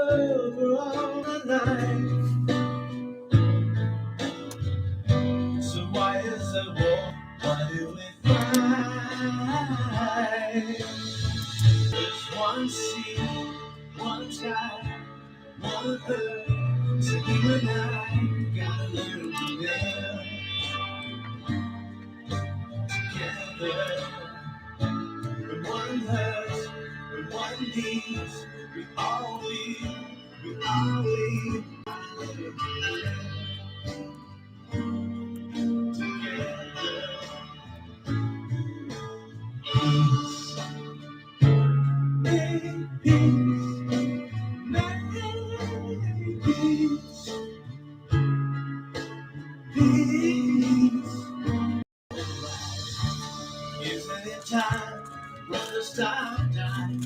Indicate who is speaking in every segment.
Speaker 1: world we're all alive. So why is there war? Why do we fight? There's one sea, one sky, one earth. So you and I gotta learn to live together. When one hurts, when one needs, we all need together. Isn't it time when the stars die?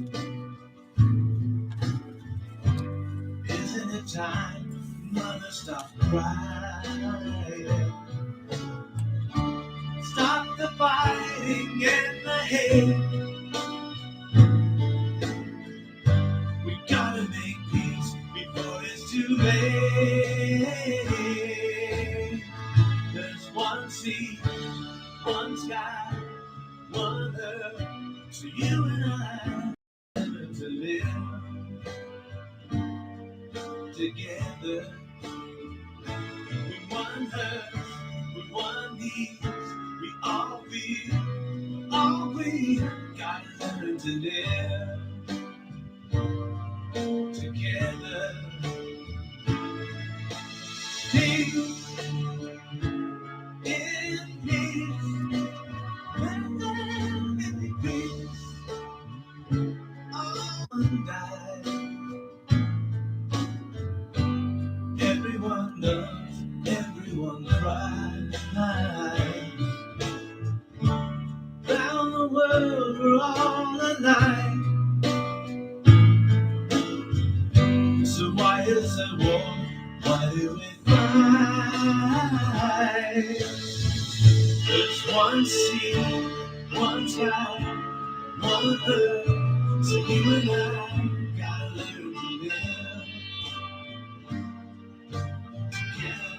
Speaker 1: Isn't it time mother stop crying? Stop the fighting and the hate. We gotta make peace before it's too late. There's one sea, one sky, one earth. So you and I learn to live together. With one hurt, with one need, we gotta learn to live together. Peace in peace, when there is peace, all died. Everyone loves, everyone cries. Round the world we're all alive. So why is there war? Why do we fight? There's one sea, one sky, one earth. So you and I gotta learn to live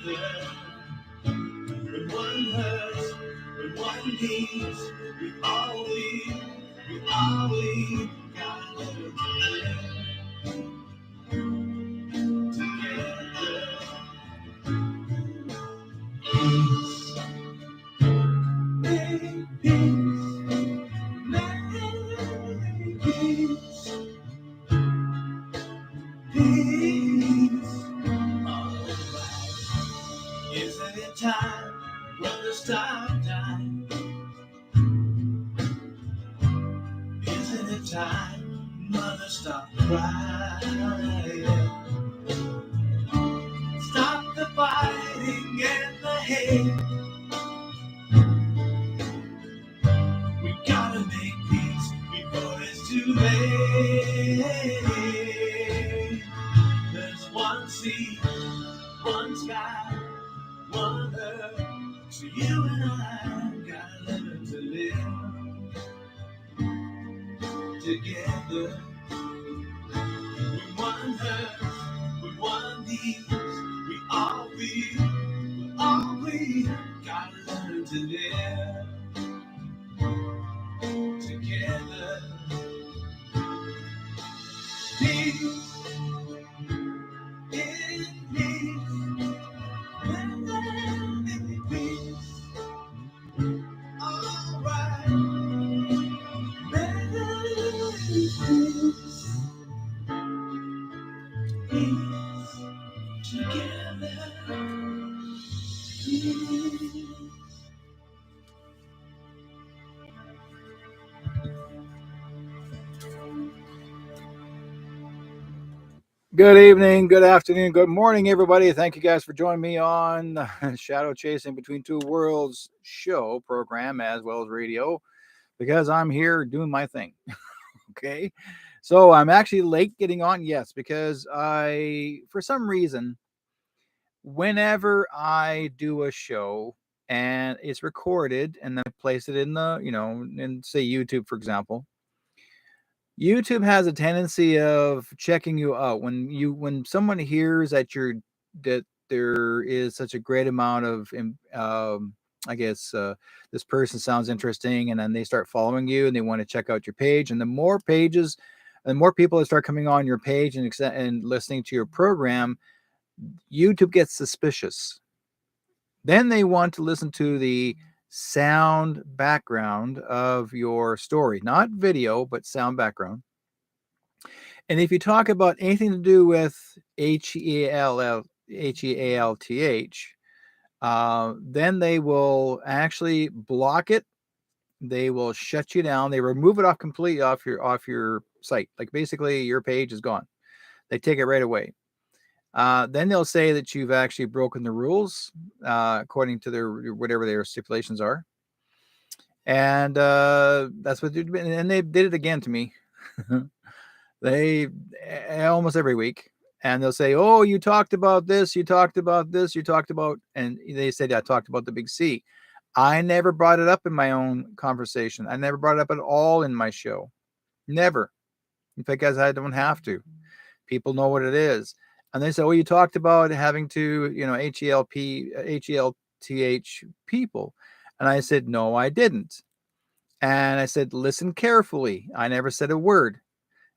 Speaker 1: together. When one hurts, when one needs, we all gotta learn to live together. Peace, make peace, make peace, peace. Alright. Isn't it time when the stars die? Isn't it time mother stop crying? Stop the fighting and the hate. We gotta make peace before it's too late. There's one sea, one sky, one earth. So you and I gotta learn to live together. With one hurts, with one needs, we gotta learn to live together. Peace in peace, when there is peace. Alright, there is peace, peace together. Peace. Good evening, good afternoon, good morning, everybody. Thank you guys for joining me on the Shadow Chasing Between Two Worlds show program as well as radio, because I'm here doing my thing. Okay. So I'm actually late getting on, yes, because for some reason, whenever I do a show and it's recorded and then I place it in in say YouTube, for example, YouTube has a tendency of checking you out when someone hears that there is such a great amount of I guess this person sounds interesting, and then they start following you and they want to check out your page. And the more pages, and the more people that start coming on your page and listening to your program, YouTube gets suspicious. Then they want to listen to the sound background of your story, not video, but sound background. And if you talk about anything to do with HEALTH, then they will actually block it. They will shut you down. They remove it completely off your site. Like basically, your page is gone. They take it right away. Then they'll say that you've actually broken the rules according to their whatever their stipulations are. And that's what they've been. And they did it again to me. They almost every week, and they'll say, "Oh, you talked about this, you talked about this, you talked about," and they said, "I talked about the big C." I never brought it up in my own conversation. I never brought it up at all in my show. Never. In fact, guys, I don't have to. People know what it is. And they say, "Oh, you talked about having to, HELTH people." And I said, "No, I didn't." And I said, "Listen carefully. I never said a word.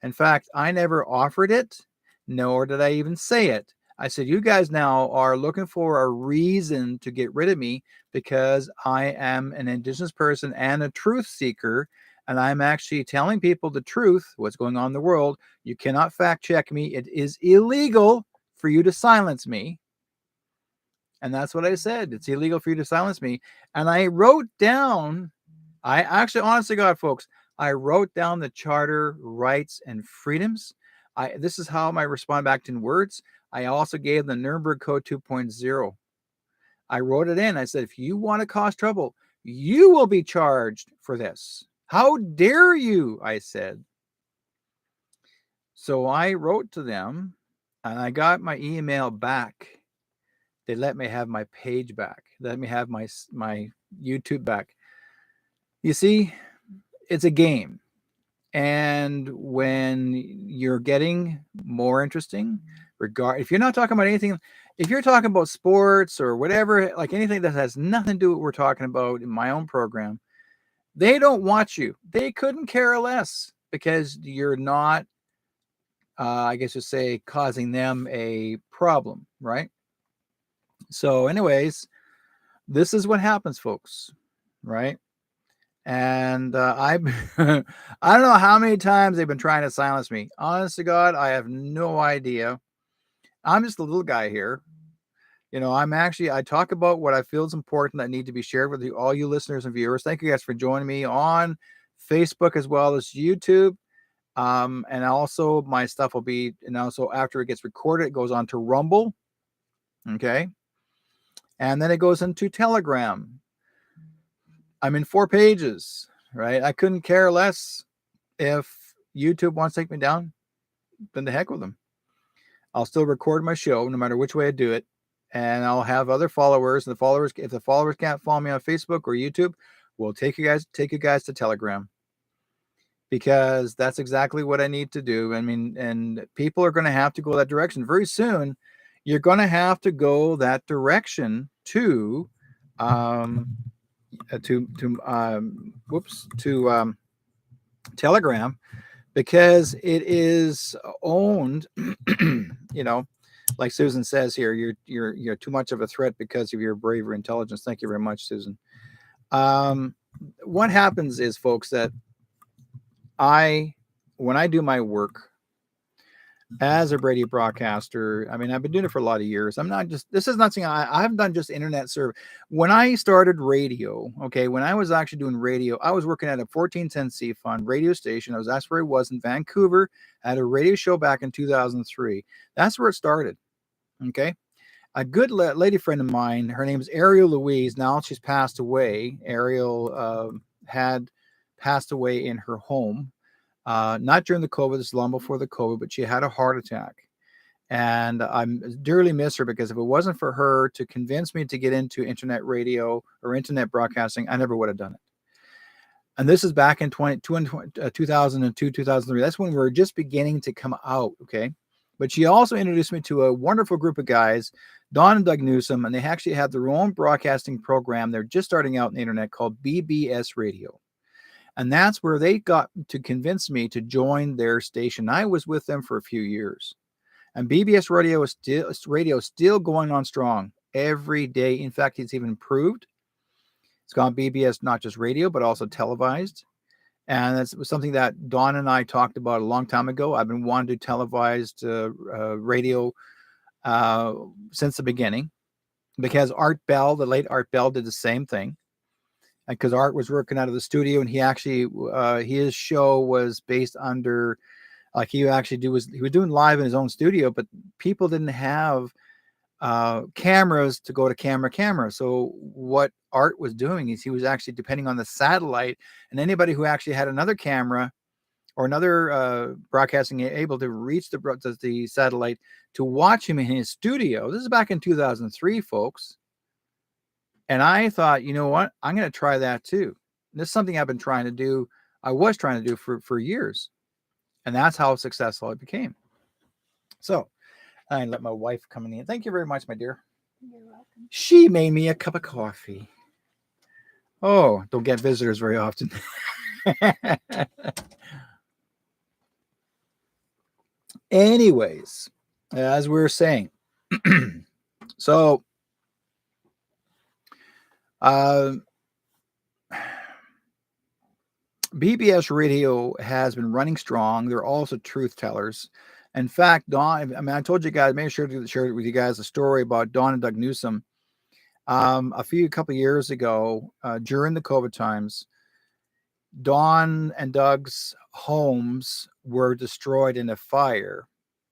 Speaker 1: In fact, I never offered it, nor did I even say it. I said, you guys now are looking for a reason to get rid of me because I am an Indigenous person and a truth seeker, and I'm actually telling people the truth, what's going on in the world. You cannot fact check me. It is illegal for you to silence me." And that's what I said. It's illegal for you to silence me. And I wrote down, I actually, honestly, God, folks, I wrote down the Charter rights and freedoms. This is how I respond back in words. I also gave the Nuremberg Code 2.0. I wrote it in. I said, if you want to cause trouble, you will be charged for this. How dare you? I said. So I wrote to them, and I got my email back. They let me have my page back. They let me have my YouTube back. You see, it's a game. And when you're getting more interesting, if you're not talking about anything, if you're talking about sports or whatever, like anything that has nothing to do with what we're talking about in my own program, they don't watch you. They couldn't care less because you're not, I guess you say, causing them a problem, right? So, anyways, this is what happens, folks, right? And I I don't know how many times they've been trying to silence me. Honest to God, I have no idea. I'm just a little guy here. I talk about what I feel is important that need to be shared with all you listeners and viewers. Thank you guys for joining me on Facebook as well as YouTube. And also my stuff will be, and also after it gets recorded, it goes on to Rumble. Okay. And then it goes into Telegram. I'm in 4 pages, right? I couldn't care less if YouTube wants to take me down, then the heck with them. I'll still record my show no matter which way I do it. And I'll have other followers. And if the followers can't follow me on Facebook or YouTube, we'll take you guys to Telegram. Because that's exactly what I need to do. I mean, and people are going to have to go that direction. Very soon, you're going to have to go that direction to Telegram, because it is owned, like Susan says here, you're too much of a threat because of your bravery and intelligence. Thank you very much, Susan. What happens is, folks, that when I do my work as a radio broadcaster, I mean, I've been doing it for a lot of years. This is not something I haven't done just internet service. When I started radio, okay, when I was actually doing radio, I was working at a 1410 C-Fund radio station. That's where I was in Vancouver. I had a radio show back in 2003. That's where it started. Okay. A good lady friend of mine, her name is Ariel Louise. Now she's passed away. Ariel had passed away in her home. Not during the COVID, this is long before the COVID, but she had a heart attack. And I dearly miss her, because if it wasn't for her to convince me to get into internet radio or internet broadcasting, I never would have done it. And this is back in 2002, 2003. That's when we were just beginning to come out, okay? But she also introduced me to a wonderful group of guys, Don and Doug Newsom, and they actually had their own broadcasting program. They're just starting out on the internet called BBS Radio. And that's where they got to convince me to join their station. I was with them for a few years. And BBS Radio is still going on strong every day. In fact, it's even improved. It's gone BBS, not just radio, but also televised. And that's something that Dawn and I talked about a long time ago. I've been wanting to do televised radio since the beginning, because Art Bell, the late Art Bell, did the same thing. Because Art was working out of the studio, and he actually his show was based under, like, he was doing live in his own studio, but people didn't have cameras to go to camera. So what Art was doing is he was actually depending on the satellite, and anybody who actually had another camera or another broadcasting able to reach the satellite to watch him in his studio. This is back in 2003, folks. And I thought, you know what? I'm going to try that too. And this is something I've been trying to do. I was trying to do for years. And that's how successful it became. So I let my wife come in. Thank you very much, my dear.
Speaker 2: You're welcome.
Speaker 1: She made me a cup of coffee. Oh, don't get visitors very often. Anyways, as we were saying, so BBS Radio has been running strong. They're also truth tellers. In fact, Dawn, I told you guys, made sure to share with you guys a story about Dawn and Doug Newsom. A couple of years ago, during the COVID times, Dawn and Doug's homes were destroyed in a fire,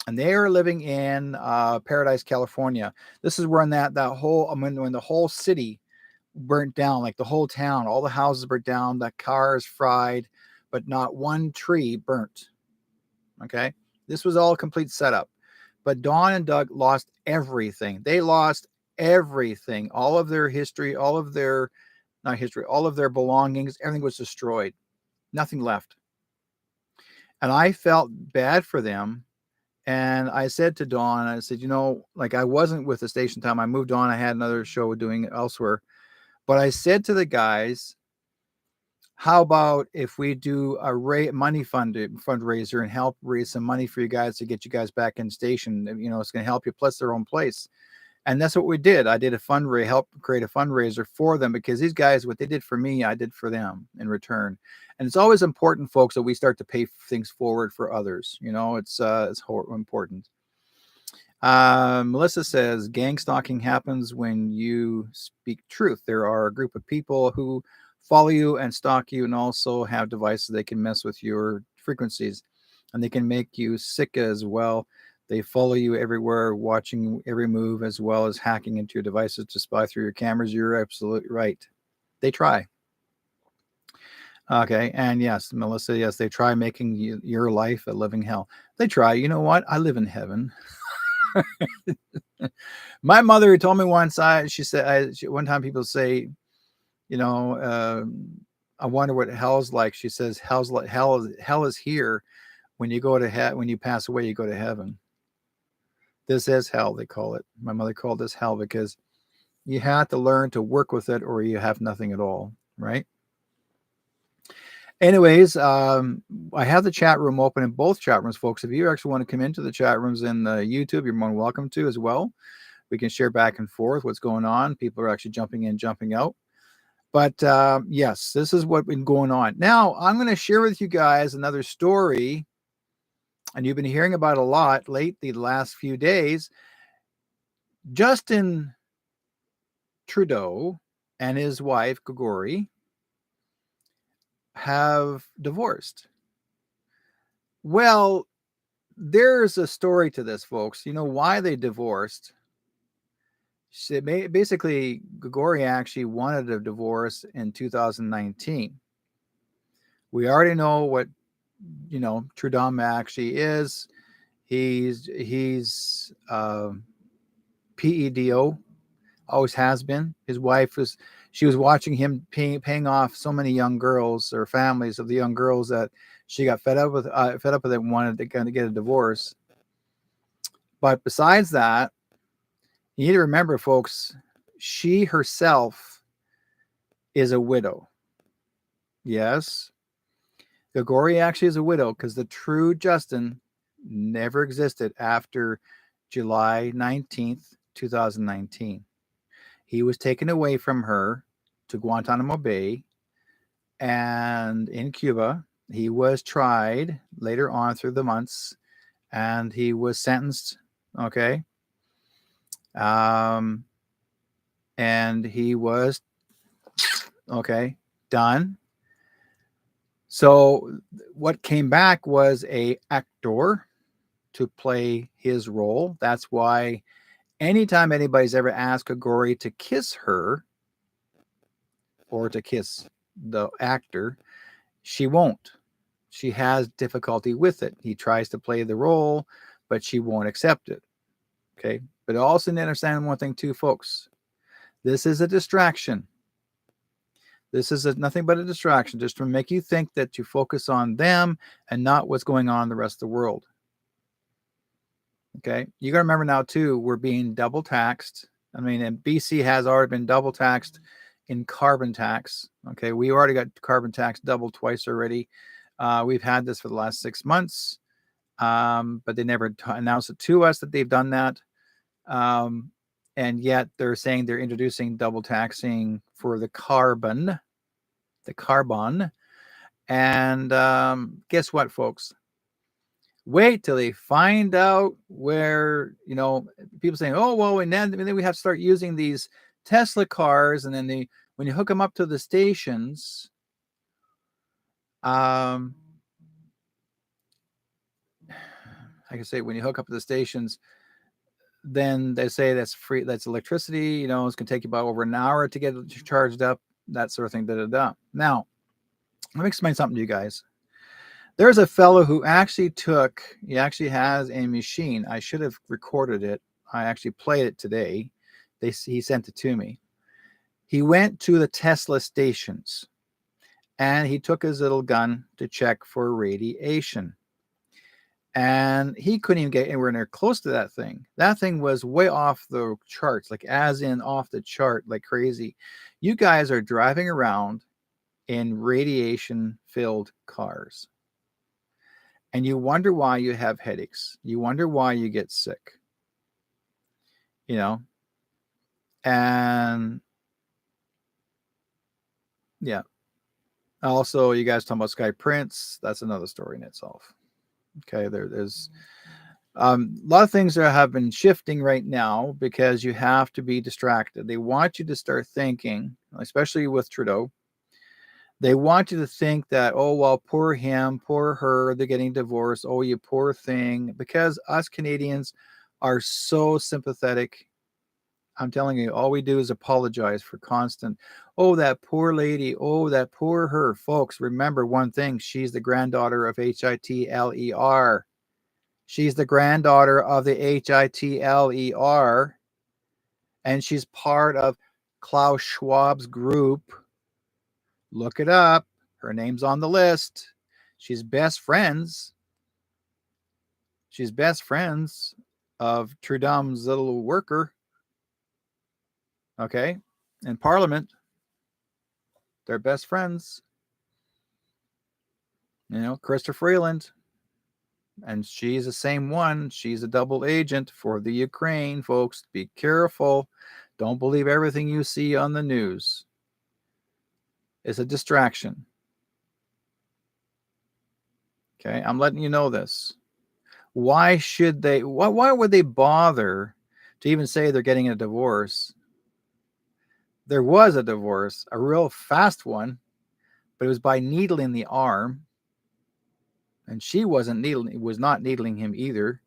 Speaker 1: and they are living in Paradise, California. This is when when the whole city burnt down, like the whole town, all the houses burnt down, the cars fried, but not one tree burnt. Okay, this was all a complete setup. But Dawn and Doug lost everything. They lost everything, all of their history, all of their belongings. Everything was destroyed, nothing left. And I felt bad for them. And I said to Dawn, I said, like, I wasn't with the station time. I moved on. I had another show doing elsewhere. But I said to the guys, how about if we do a money fundraiser and help raise some money for you guys to get you guys back in station? It's going to help you, plus their own place. And that's what we did. I did help create a fundraiser for them, because these guys, what they did for me, I did for them in return. And it's always important, folks, that we start to pay things forward for others. It's important. Melissa says, gang stalking happens when you speak truth. There are a group of people who follow you and stalk you, and also have devices they can mess with your frequencies, and they can make you sick as well. They follow you everywhere, watching every move, as well as hacking into your devices to spy through your cameras. You're absolutely right. They try. Okay. And yes, Melissa, yes, they try making your life a living hell. They try. You know what? I live in heaven. My mother told me once, she said, one time people say, I wonder what hell's like. She says, hell is here. When you go to when you pass away, you go to heaven. This is hell, they call it. My mother called this hell, because you have to learn to work with it, or you have nothing at all, right? Anyways, I have the chat room open in both chat rooms, folks. If you actually want to come into the chat rooms in YouTube, you're more than welcome to as well. We can share back and forth what's going on. People are actually jumping in, jumping out. But yes, this is what's been going on. Now, I'm going to share with you guys another story, and you've been hearing about it a lot lately, the last few days. Justin Trudeau and his wife, Gregory, have divorced. Well, there's a story to this, folks. You know why they divorced? Basically, Gregory actually wanted a divorce in 2019. We already know what, Trudeau actually is. He's PEDO, always has been. His wife she was watching him paying off so many young girls or families of the young girls that she got fed up with it and wanted to kind of get a divorce. But besides that, you need to remember, folks, she herself is a widow. Yes, Gagori actually is a widow because the true Justin never existed after July 19th, 2019. He was taken away from her to Guantanamo Bay, and in Cuba, he was tried later on through the months, and he was sentenced. Okay. And he was done. So what came back was a actor to play his role. That's why anytime anybody's ever asked Gagori to kiss her or to kiss the actor, she won't. She has difficulty with it. He tries to play the role, but she won't accept it. Okay. But also need to understand one thing too, folks. This is a distraction. This is nothing but a distraction, just to make you think that you focus on them and not what's going on in the rest of the world. Okay. You got to remember now too, we're being double taxed. I mean, and BC has already been double taxed in carbon tax. Okay. We already got carbon tax doubled twice already. We've had this for the last 6 months, but they never announced it to us that they've done that. And yet they're saying they're introducing double taxing for the carbon. And guess what, folks? Wait till they find out where, people saying, oh, well, and then we have to start using these Tesla cars. And then when you hook them up to the stations, I can say when you hook up to the stations, then they say that's free, that's electricity, it's going to take you about over an hour to get it charged up, that sort of thing. Now, let me explain something to you guys. There's a fellow who actually he actually has a machine. I should have recorded it. I actually played it today. He sent it to me. He went to the Tesla stations and he took his little gun to check for radiation. And he couldn't even get anywhere near close to that thing. That thing was way off the charts, like as in off the chart, like crazy. You guys are driving around in radiation-filled cars. And you wonder why you have headaches. You wonder why you get sick. And yeah. Also, you guys talking about Sky Prince. That's another story in itself. Okay, there's a lot of things that have been shifting right now because you have to be distracted. They want you to start thinking, especially with Trudeau, they want you to think that, oh, well, poor him, poor her, they're getting divorced. Oh, you poor thing. Because us Canadians are so sympathetic. I'm telling you, all we do is apologize for constant, oh, that poor lady, oh, that poor her. Folks, remember one thing. She's the granddaughter of Hitler. She's the granddaughter of the Hitler. And she's part of Klaus Schwab's group. Look it up. Her name's on the list. She's best friends. She's best friends of Trudeau's little worker. Okay. In Parliament. They're best friends. Chrystia Freeland. And she's the same one. She's a double agent for the Ukraine, folks. Be careful. Don't believe everything you see on the news. It's a distraction. Okay, I'm letting you know this. Why would they bother to even say they're getting a divorce? There was a divorce, a real fast one, but it was by needling the arm. And she was not needling him either.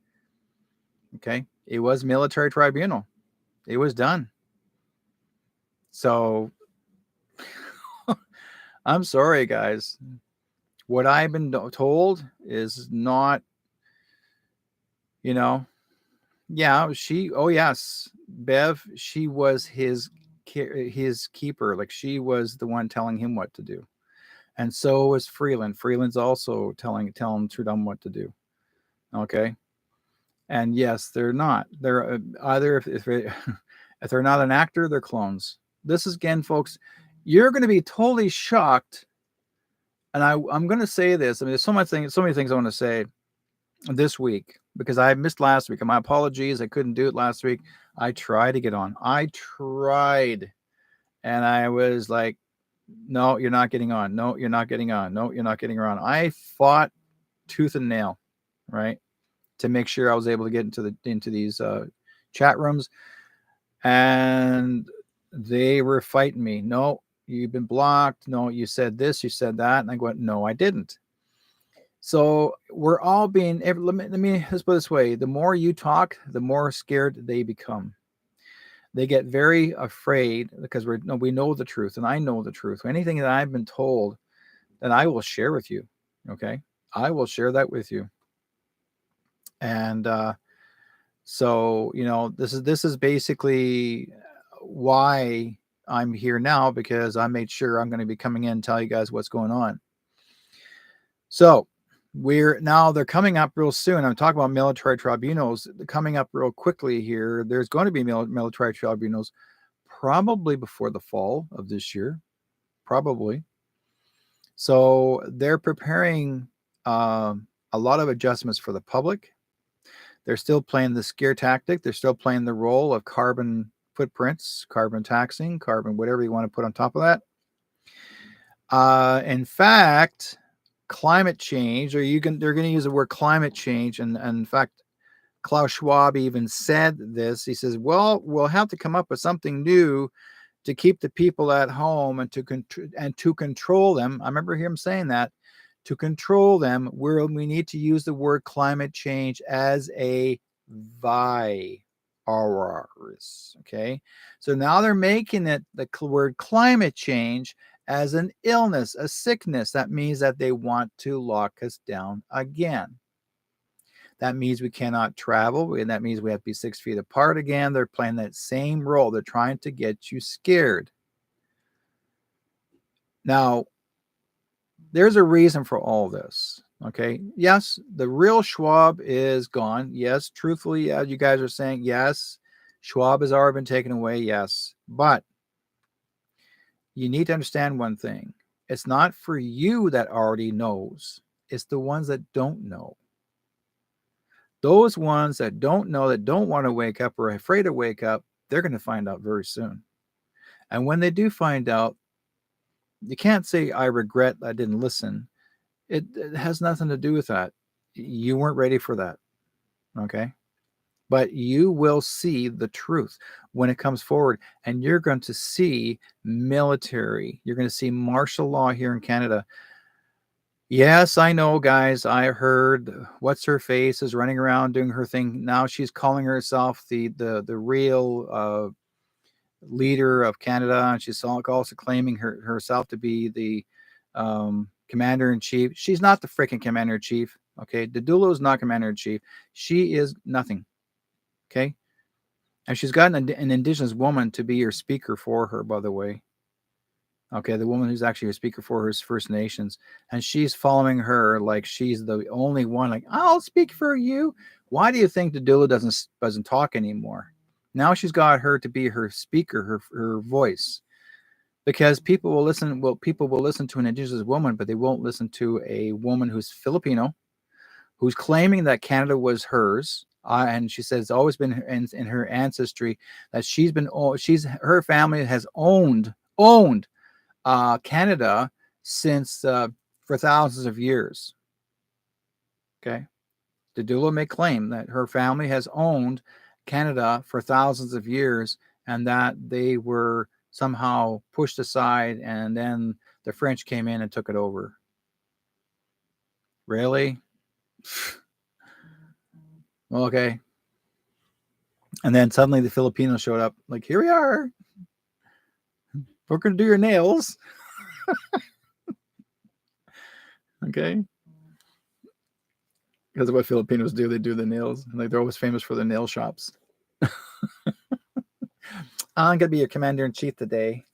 Speaker 1: Okay, it was military tribunal. It was done. So I'm sorry, guys. What I've been told is not, Yeah, oh yes, Bev, she was his keeper. Like she was the one telling him what to do. And so was Freeland. Freeland's also telling Trudum what to do. Okay. And yes, they're not. They're either if they, if they're not an actor, they're clones. This is again, folks. You're going to be totally shocked. And I'm going to say this. I mean, there's so many things I want to say this week because I missed last week. And my apologies. I couldn't do it last week. I tried to get on. I tried, and I was like, "No, you're not getting on. No, you're not getting on. No, you're not getting on." I fought tooth and nail, right, to make sure I was able to get into these chat rooms, and they were fighting me. No, you've been blocked. No, you said this, you said that, and I went, no, I didn't. So we're all being. Let's put it this way: the more you talk, the more scared they become. They get very afraid because we know the truth, and I know the truth. Anything that I've been told, then I will share with you. Okay, I will share that with you. And so this is basically why I'm here now, because I made sure I'm going to be coming in and tell you guys what's going on. So they're coming up real soon. I'm talking about military tribunals coming up real quickly here. There's going to be military tribunals probably before the fall of this year, probably. So they're preparing a lot of adjustments for the public. They're still playing the scare tactic. They're still playing the role of carbon footprints, carbon taxing, carbon, whatever you want to put on top of that. In fact, climate change, they're going to use the word climate change. And in fact, Klaus Schwab even said this. He says, well, we'll have to come up with something new to keep the people at home and to control them. I remember him saying that. To control them, we need to use the word climate change as a virus. Okay, so now they're making it the word climate change as an illness, a sickness. That means that they want to lock us down again. That means we cannot travel, and that means we have to be 6 feet apart again. They're playing that same role. They're trying to get you scared. Now, there's a reason for all this. Okay. Yes, the real Schwab is gone. Yes, truthfully, as you guys are saying, yes, Schwab has already been taken away. Yes. But you need to understand one thing. It's not for you that already knows. It's the ones that don't know. Those ones that don't know, that don't want to wake up or are afraid to wake up, they're going to find out very soon. And when they do find out, you can't say, I regret I didn't listen. It has nothing to do with that. You weren't ready for that. Okay. But you will see the truth when it comes forward. And you're going to see military. You're going to see martial law here in Canada. Yes, I know, guys. I heard what's her face is running around doing her thing. Now she's calling herself the real leader of Canada, and she's also claiming herself to be the commander in chief. She's not the freaking commander in chief. Okay, Didulo is not commander in chief. She is nothing. Okay, and she's got an indigenous woman to be her speaker for her, by the way. Okay, the woman who's actually a speaker for her First Nations, and she's following her like she's the only one. Like, I'll speak for you. Why do you think Didulo doesn't talk anymore? Now she's got her to be her speaker, her voice, because people will listen. Well, people will listen to an indigenous woman, but they won't listen to a woman who's Filipino, who's claiming that Canada was hers. And she says it's always been in her ancestry that her family has owned Canada since for thousands of years. Okay, Didulo may claim that her family has owned Canada for thousands of years, and that they were somehow pushed aside, and then the French came in and took it over. Really? Well, okay. And then suddenly the Filipinos showed up. Like, here we are. We're going to do your nails. Okay. Because of what Filipinos do, they do the nails. Like they're always famous for the nail shops. I'm gonna be your commander in chief today.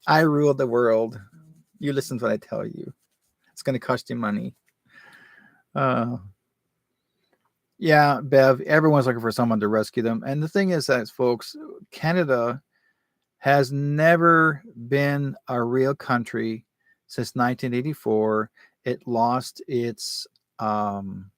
Speaker 1: I rule the world. You listen to what I tell you. It's gonna cost you money. Uh, yeah, Bev. Everyone's looking for someone to rescue them. And the thing is that, folks, Canada has never been a real country since 1984. It lost um,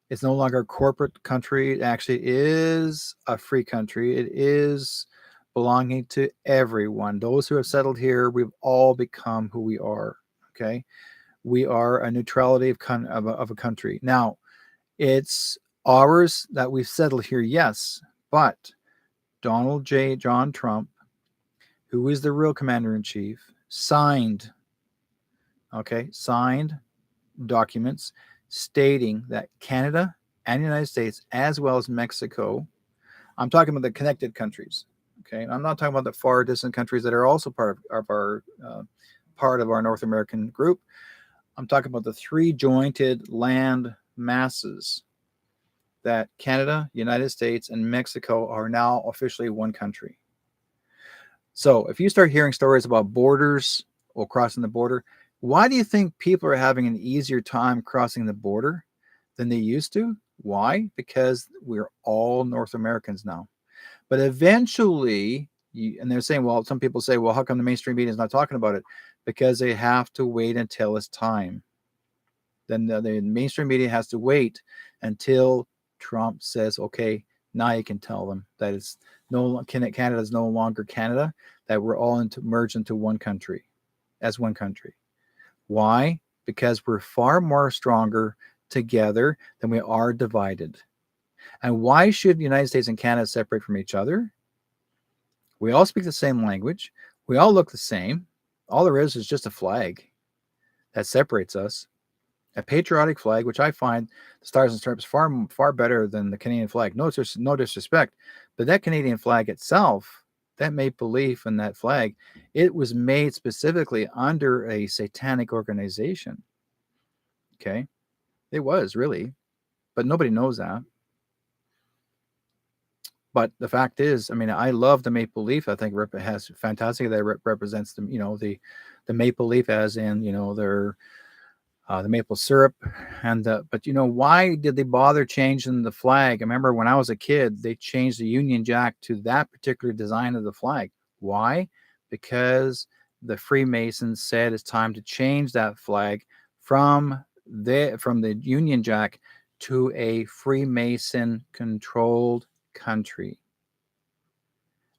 Speaker 1: it's no longer a corporate country. It actually is a free country. It is belonging to everyone. Those who have settled here, we've all become who we are. Okay. We are a neutrality of a country. Now, it's ours that we've settled here, yes, but John Trump, who is the real commander in chief, signed documents stating that Canada and the United States, as well as Mexico, I'm talking about the connected countries. Okay, I'm not talking about the far distant countries that are also part of our North American group. I'm talking about the three jointed land masses that Canada, United States, and Mexico are now officially one country. So if you start hearing stories about borders or crossing the border, why do you think people are having an easier time crossing the border than they used to? Why? Because we're all North Americans now. But eventually, and they're saying, well, some people say, well, how come the mainstream media is not talking about it? Because they have to wait until it's time. Then the mainstream media has to wait until Trump says, okay, now you can tell them that it's Canada is no longer Canada, that we're all merged into one country, as one country. Why? Because we're far more stronger together than we are divided. And why should the United States and Canada separate from each other? We all speak the same language. We all look the same. All there is just a flag that separates us. A patriotic flag, which I find the Stars and Stripes far better than the Canadian flag. No disrespect, but that Canadian flag itself, that maple leaf and that flag, it was made specifically under a satanic organization. Okay, it was really, but nobody knows that. But the fact is, I mean, I love the maple leaf. I think it has fantastic. That represents the maple leaf, as in their the maple syrup, and but why did they bother changing the flag? I remember when I was a kid, they changed the Union Jack to that particular design of the flag. Why? Because the Freemasons said it's time to change that flag from the Union Jack to a Freemason controlled country.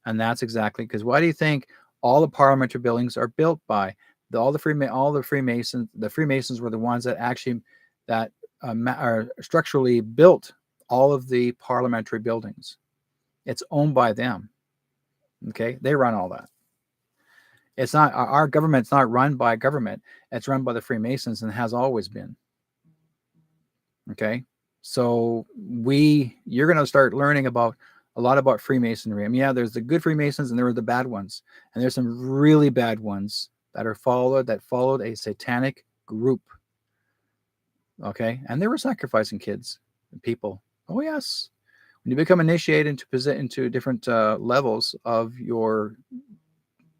Speaker 1: And that's exactly because why do you think all the parliamentary buildings are built by all the Freemasons? The Freemasons were the ones that actually are structurally built all of the parliamentary buildings. It's owned by them. Okay, they run all that. It's not our government's not run by government. It's run by the Freemasons and has always been. Okay, so you're going to start learning about a lot about Freemasonry. I mean, yeah, there's the good Freemasons and there are the bad ones, and there's some really bad ones that followed a satanic group. Okay, and they were sacrificing kids and people. Oh yes, when you become initiated into different levels of your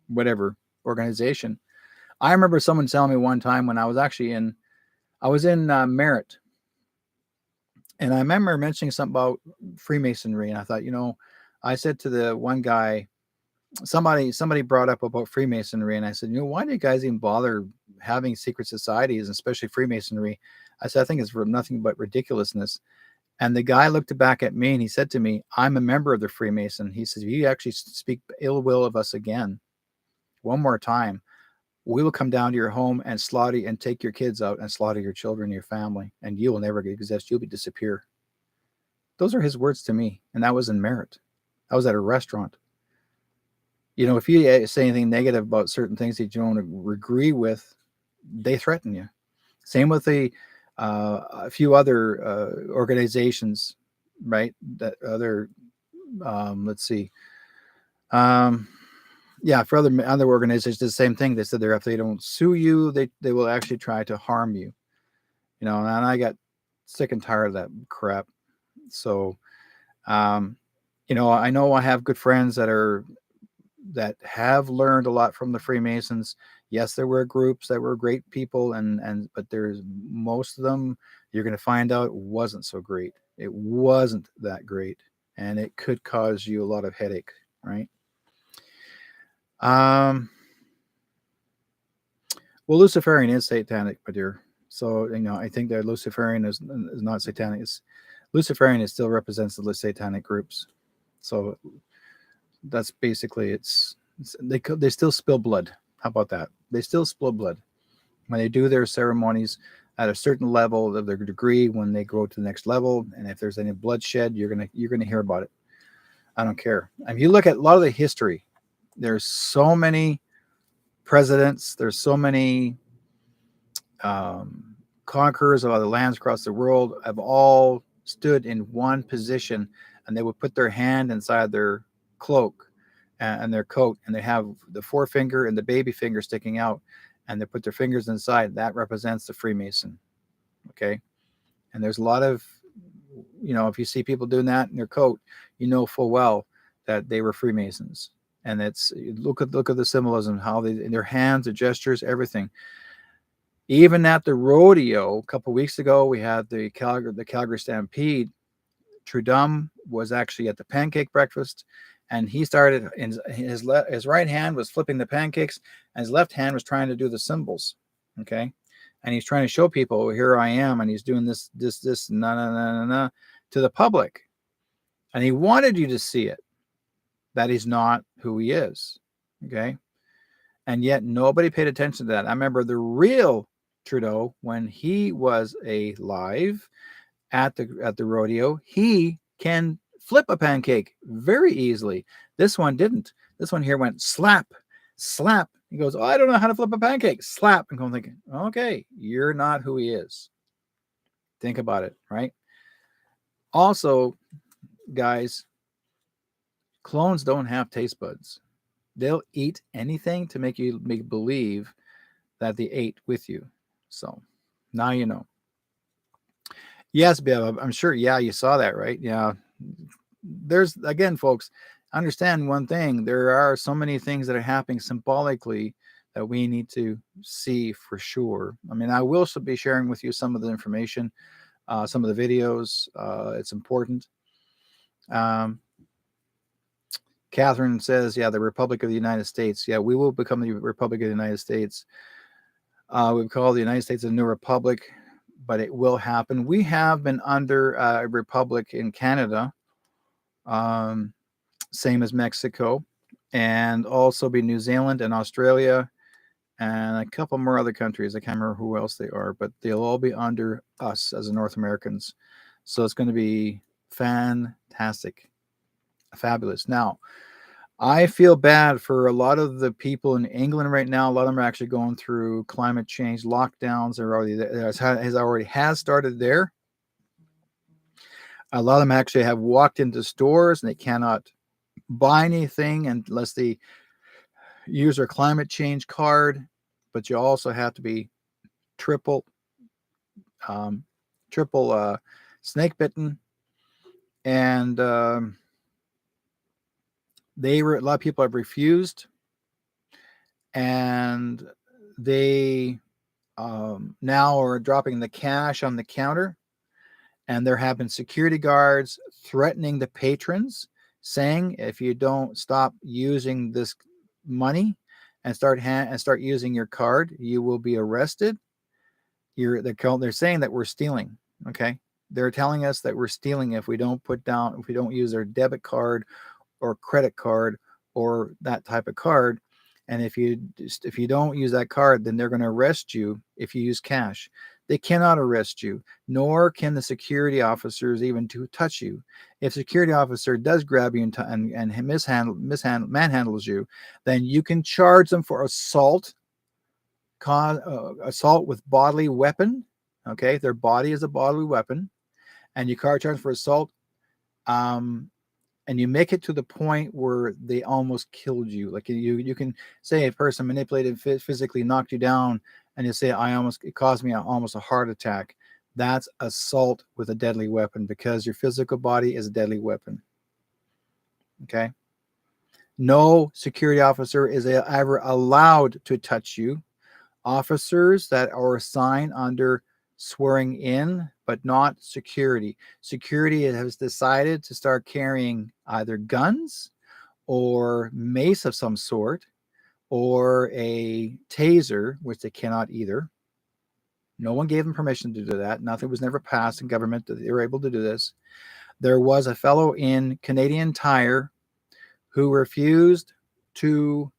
Speaker 1: whatever organization. I remember someone telling me one time when I was in Merritt, and I remember mentioning something about Freemasonry, and I thought, I said to the one guy, somebody brought up about Freemasonry, and I said, why do you guys even bother having secret societies, especially Freemasonry? I said, I think it's nothing but ridiculousness. And the guy looked back at me and he said to me, I'm a member of the Freemason. He says, if you actually speak ill will of us again, one more time, we will come down to your home and slaughter and take your kids out and slaughter your children, your family, and you will never exist. You'll disappear. Those are his words to me. And that was in Merritt. I was at a restaurant. If you say anything negative about certain things that you don't agree with, they threaten you. Same with a few other organizations, right? That other, let's see. Yeah, for other organizations, the same thing. They said if they don't sue you, they will actually try to harm you. And I got sick and tired of that crap. So, um, I know I have good friends that have learned a lot from the Freemasons. Yes, there were groups that were great people, but there's most of them you're going to find out wasn't so great. It wasn't that great, and it could cause you a lot of headache, right? Um, well, Luciferian is satanic, my dear. So I think that Luciferian is not satanic. Luciferian still represents the satanic groups. So that's basically they still spill blood. How about that? They still spill blood when they do their ceremonies at a certain level of their degree. When they go to the next level, and if there's any bloodshed, you're gonna hear about it. I don't care. If you look at a lot of the history, there's so many presidents. There's so many conquerors of other lands across the world have all stood in one position, and they would put their hand inside their cloak and their coat, and they have the forefinger and the baby finger sticking out, and they put their fingers inside. That represents the Freemason. Okay, and there's a lot of, if you see people doing that in their coat, you know full well that they were Freemasons. And it's look at the symbolism, how they in their hands, the gestures, everything. Even at the rodeo a couple of weeks ago, we had the Calgary Stampede. Trudum was actually at the pancake breakfast, and he started in his right hand was flipping the pancakes, and his left hand was trying to do the symbols. Okay, and he's trying to show people, here I am, and he's doing this, na na na na na to the public, and he wanted you to see it, that he's not who he is. Okay, and yet nobody paid attention to that. I remember the real Trudeau when he was alive at the rodeo. He can flip a pancake very easily. This one didn't. This one here went slap, slap. He goes, oh, I don't know how to flip a pancake. Slap. And I'm thinking, okay, you're not who he is. Think about it, right? Also, guys, clones don't have taste buds. They'll eat anything to make you believe that they ate with you. So now you know. Yes, Bev, I'm sure. Yeah, you saw that, right? Yeah. There's, again, folks, understand one thing. There are so many things that are happening symbolically that we need to see for sure. I mean, I will be sharing with you some of the information, some of the videos. It's important. Um, Catherine says, yeah, the Republic of the United States. Yeah, we will become the Republic of the United States. We've called the United States a new republic, but it will happen. We have been under a republic in Canada, same as Mexico, and also be New Zealand and Australia and a couple more other countries. I can't remember who else they are, but they'll all be under us as North Americans. So it's going to be fantastic, fabulous. Now, I feel bad for a lot of the people in England right now. A lot of them are actually going through climate change lockdowns. Are already has started there. A lot of them actually have walked into stores and they cannot buy anything unless they use their climate change card. But you also have to be triple, um, triple snake bitten, and a lot of people have refused, and they now are dropping the cash on the counter, and there have been security guards threatening the patrons, saying if you don't stop using this money and start using your card, you will be arrested. They're saying that we're stealing. Okay, they're telling us that we're stealing if we don't use our debit card or credit card or that type of card. And if you don't use that card, then they're going to arrest you if you use cash. They cannot arrest you, nor can the security officers even touch you. If a security officer does grab you and manhandles you, then you can charge them for assault, assault with bodily weapon. Okay, their body is a bodily weapon, and you charge them for assault. Um, and you make it to the point where they almost killed you. Like you can say a person manipulated, physically knocked you down, and you say, it caused me almost a heart attack. That's assault with a deadly weapon, because your physical body is a deadly weapon. Okay. No security officer is ever allowed to touch you. Officers that are assigned under swearing in, but not security. Security has decided to start carrying either guns or mace of some sort, or a taser, which they cannot either. No one gave them permission to do that. Nothing was never passed in government that they were able to do this. There was a fellow in Canadian Tire who refused to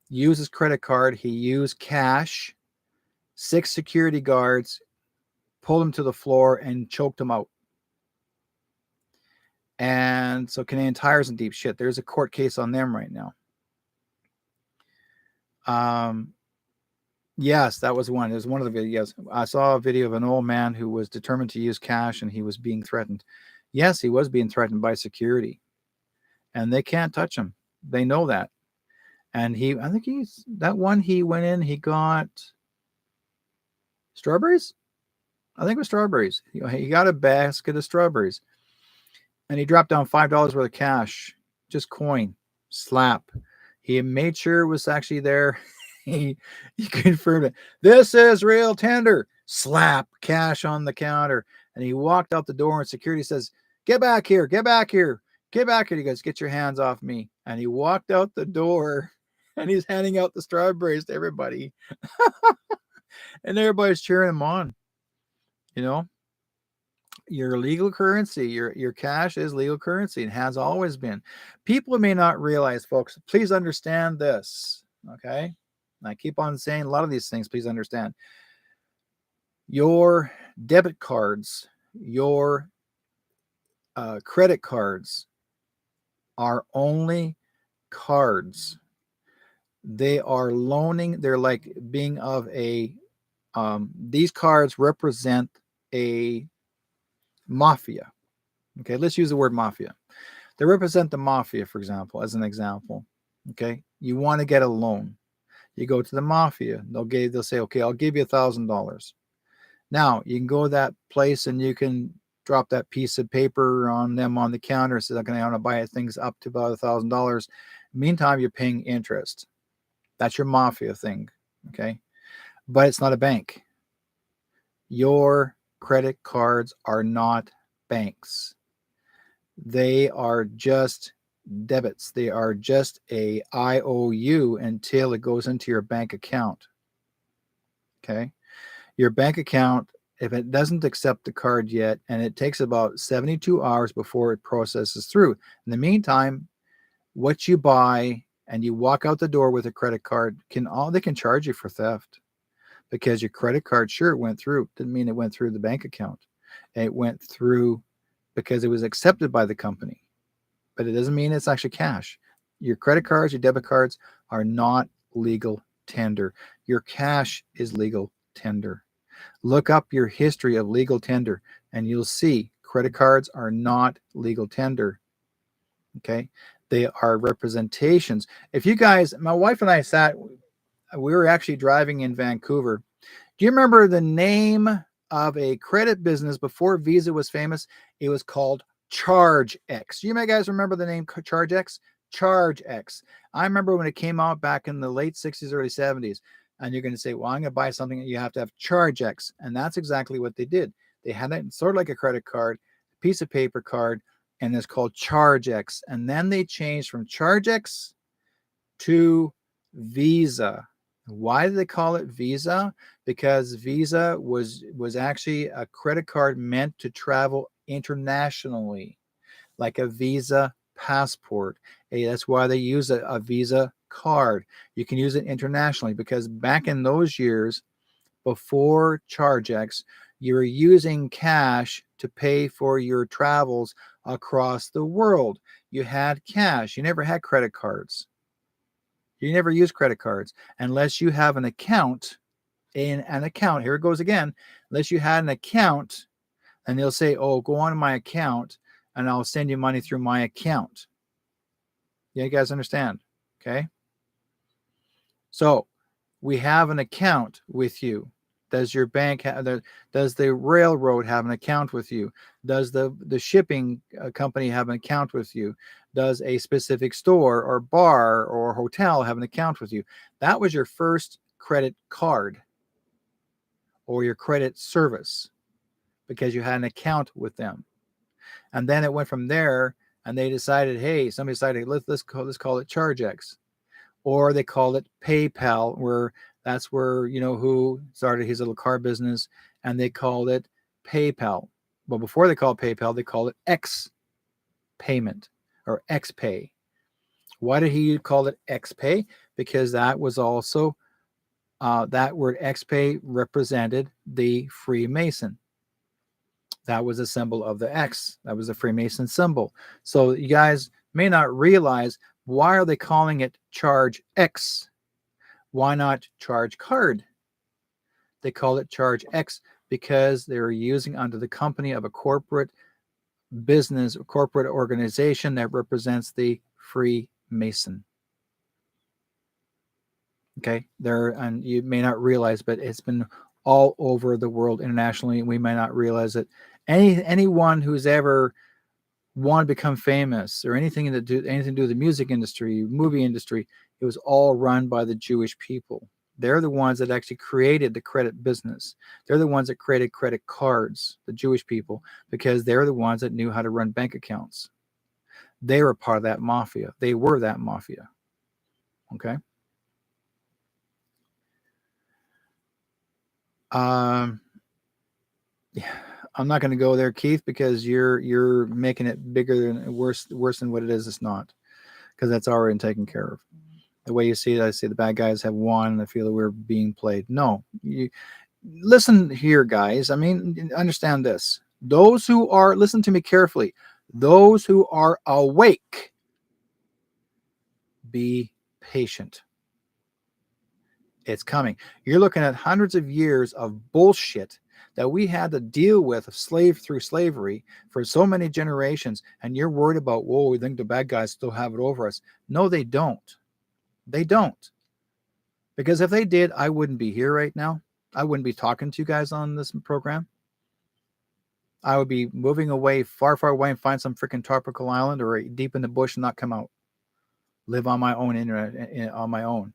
Speaker 1: use his credit card. He used cash. 6 security guards pulled him to the floor and choked him out. And so Canadian Tire's in deep shit. There's a court case on them right now. Yes, that was one. It was one of the videos. I saw a video of an old man who was determined to use cash, and he was being threatened. Yes, he was being threatened by security, and they can't touch him. They know that. And he went in, he got strawberries. I think it was strawberries. He got a basket of strawberries, and he dropped down $5 worth of cash, just coin, slap. He made sure it was actually there. He confirmed it. This is real tender. Slap, cash on the counter. And he walked out the door, and security says, get back here, get back here, get back here. He goes, get your hands off me. And he walked out the door, and he's handing out the strawberries to everybody. And everybody's cheering him on. Your legal currency, your cash is legal currency, and has always been. People may not realize, folks, please understand this, okay? And I keep on saying a lot of these things, please understand. Your debit cards, your credit cards are only cards. They are loaning. They're like being of a, these cards represent a mafia. Okay, let's use the word mafia. They represent the mafia, for example, as an example. Okay, you want to get a loan. You go to the mafia. They'll say, okay, I'll give you $1,000. Now you can go to that place and you can drop that piece of paper on them on the counter. So they're going to want to buy things up to about $1,000. Meantime, you're paying interest. That's your mafia thing. Okay, but it's not a bank. Your credit cards are not banks. They are just debits. They are just a IOU until it goes into your bank account. Okay. Your bank account, if it doesn't accept the card yet, and it takes about 72 hours before it processes through. In the meantime, what you buy and you walk out the door with a credit card, they can charge you for theft, because your credit card, sure, it went through. Didn't mean it went through the bank account. It went through because it was accepted by the company, but it doesn't mean it's actually cash. Your credit cards, your debit cards are not legal tender. Your cash is legal tender. Look up your history of legal tender, and you'll see credit cards are not legal tender. Okay. They are representations. If you guys, my wife and I we were actually driving in Vancouver. Do you remember the name of a credit business before Visa was famous? It was called ChargeX. You guys remember the name ChargeX? ChargeX. I remember when it came out back in the late 60s, early 70s. And you're going to say, well, I'm going to buy something, you have to have ChargeX. And that's exactly what they did. They had it sort of like a credit card, piece of paper card, and it's called ChargeX. And then they changed from ChargeX to Visa. Why do they call it Visa? Because Visa was actually a credit card meant to travel internationally, like a Visa passport. That's why they use a Visa card. You can use it internationally, because back in those years, before ChargeX, you were using cash to pay for your travels across the world. You had cash. You never had credit cards. You never use credit cards unless you have an account. Here it goes again. Unless you had an account, and they'll say, oh, go on to my account, and I'll send you money through my account. Yeah, you guys understand? Okay. So we have an account with you. Does your bank have? Does the railroad have an account with you? Does the shipping company have an account with you? Does a specific store or bar or hotel have an account with you? That was your first credit card or your credit service because you had an account with them. And then it went from there, and they decided, hey, somebody decided let's call it ChargeX, or they called it PayPal, where that's where who started his little car business, and they called it PayPal. But before they called it PayPal, they called it X Payment or X Pay. Why did he call it X Pay? Because that was also that word X Pay represented the Freemason. That was a symbol of the X. That was the Freemason symbol. So you guys may not realize, why are they calling it Charge X? Why not Charge Card? They call it Charge X because they were using under the company of a corporate business, a corporate organization that represents the Freemason. Okay, there, and you may not realize, but it's been all over the world internationally, and we may not realize it. Anyone who's ever wanted to become famous or anything to do with the music industry, movie industry, it was all run by the Jewish people. They're the ones that actually created the credit business. They're the ones that created credit cards, the Jewish people, because they're the ones that knew how to run bank accounts. They were part of that mafia. They were that mafia. Okay. Yeah, I'm not going to go there, Keith, because you're making it bigger and worse than what it is. It's not, because that's already taken care of. The way you see it, I see the bad guys have won, and I feel that we're being played. No, you listen here, guys. I mean, understand this. Those who are, listen to me carefully. Those who are awake, be patient. It's coming. You're looking at hundreds of years of bullshit that we had to deal with through slavery for so many generations, and you're worried about, whoa, we think the bad guys still have it over us. No, they don't. They don't. Because if they did, I wouldn't be here right now. I wouldn't be talking to you guys on this program. I would be moving away, far, far away, and find some freaking tropical island or deep in the bush and not come out. Live on my own internet, on my own.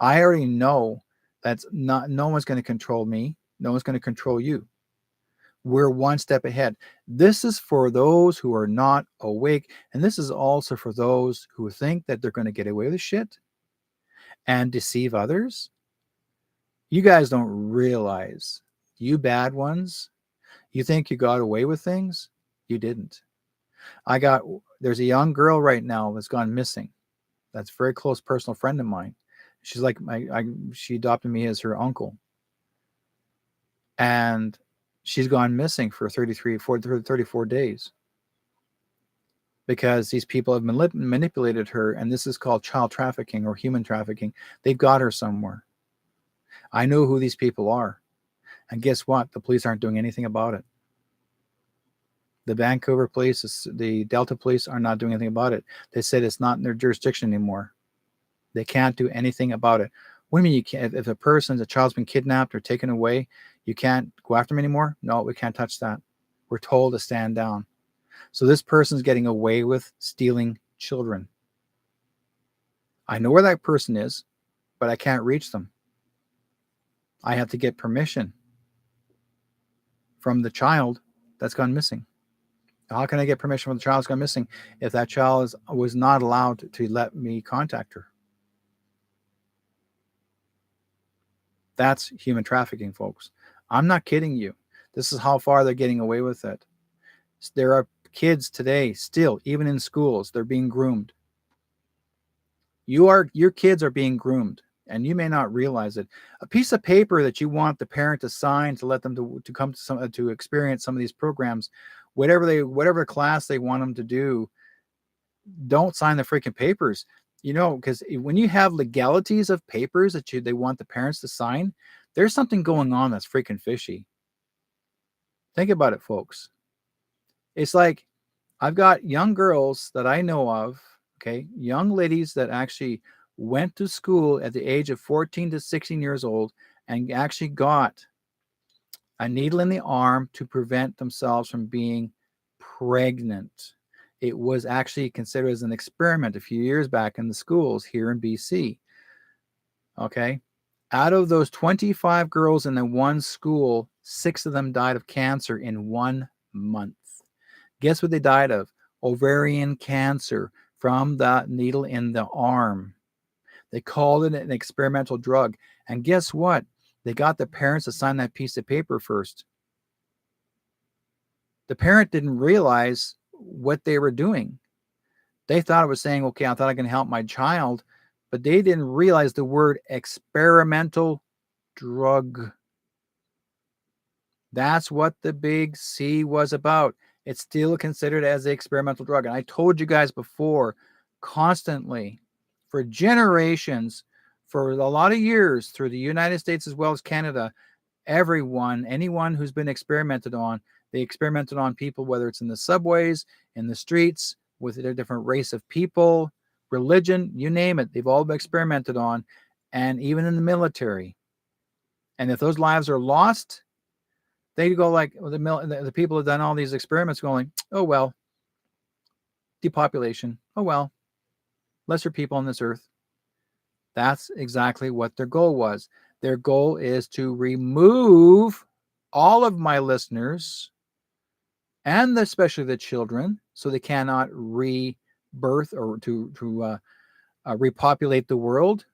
Speaker 1: I already know that's not, no one's going to control me. No one's going to control you. We're one step ahead. This is for those who are not awake. And this is also for those who think that they're going to get away with shit and deceive others. You guys don't realize, you bad ones, you think you got away with things? You didn't. There's a young girl right now that's gone missing. That's a very close personal friend of mine. She's like, she adopted me as her uncle. And she's gone missing for 34 days. Because these people have manipulated her, and this is called child trafficking or human trafficking. They've got her somewhere. I know who these people are. And guess what? The police aren't doing anything about it. The Vancouver police, the Delta police are not doing anything about it. They said it's not in their jurisdiction anymore. They can't do anything about it. What do you mean you can't? If a child's been kidnapped or taken away, you can't go after them anymore? No, we can't touch that. We're told to stand down. So this person's getting away with stealing children. I know where that person is, but I can't reach them. I have to get permission from the child that's gone missing. How can I get permission from the child that's gone missing if that child was not allowed to let me contact her? That's human trafficking, folks. I'm not kidding you. This is how far they're getting away with it. There are kids today still, even in schools, they're being groomed. Your kids are being groomed, and you may not realize it. A piece of paper that you want the parent to sign to let them to come to experience some of these programs, whatever class they want them to do, don't sign the freaking papers. Because when you have legalities of papers that they want the parents to sign, there's something going on that's freaking fishy. Think about it, folks. It's like I've got young girls that I know of, okay, young ladies that actually went to school at the age of 14 to 16 years old and actually got a needle in the arm to prevent themselves from being pregnant. It was actually considered as an experiment a few years back in the schools here in BC. Okay. Out of those 25 girls in the one school, 6 of them died of cancer in 1 month. Guess what they died of? Ovarian cancer from the needle in the arm. They called it an experimental drug. And guess what? They got the parents to sign that piece of paper first. The parent didn't realize what they were doing. They thought it was saying, okay, I thought I can help my child, but they didn't realize the word experimental drug. That's what the big C was about. It's still considered as an experimental drug. And I told you guys before, constantly, for generations, for a lot of years, through the United States as well as Canada, anyone who's been experimented on, they experimented on people, whether it's in the subways, in the streets, with a different race of people, religion, you name it. They've all been experimented on, and even in the military. And if those lives are lost, they go like the people have done all these experiments going, oh, well, depopulation. Oh, well, lesser people on this earth. That's exactly what their goal was. Their goal is to remove all of my listeners and especially the children so they cannot rebirth or to repopulate the world.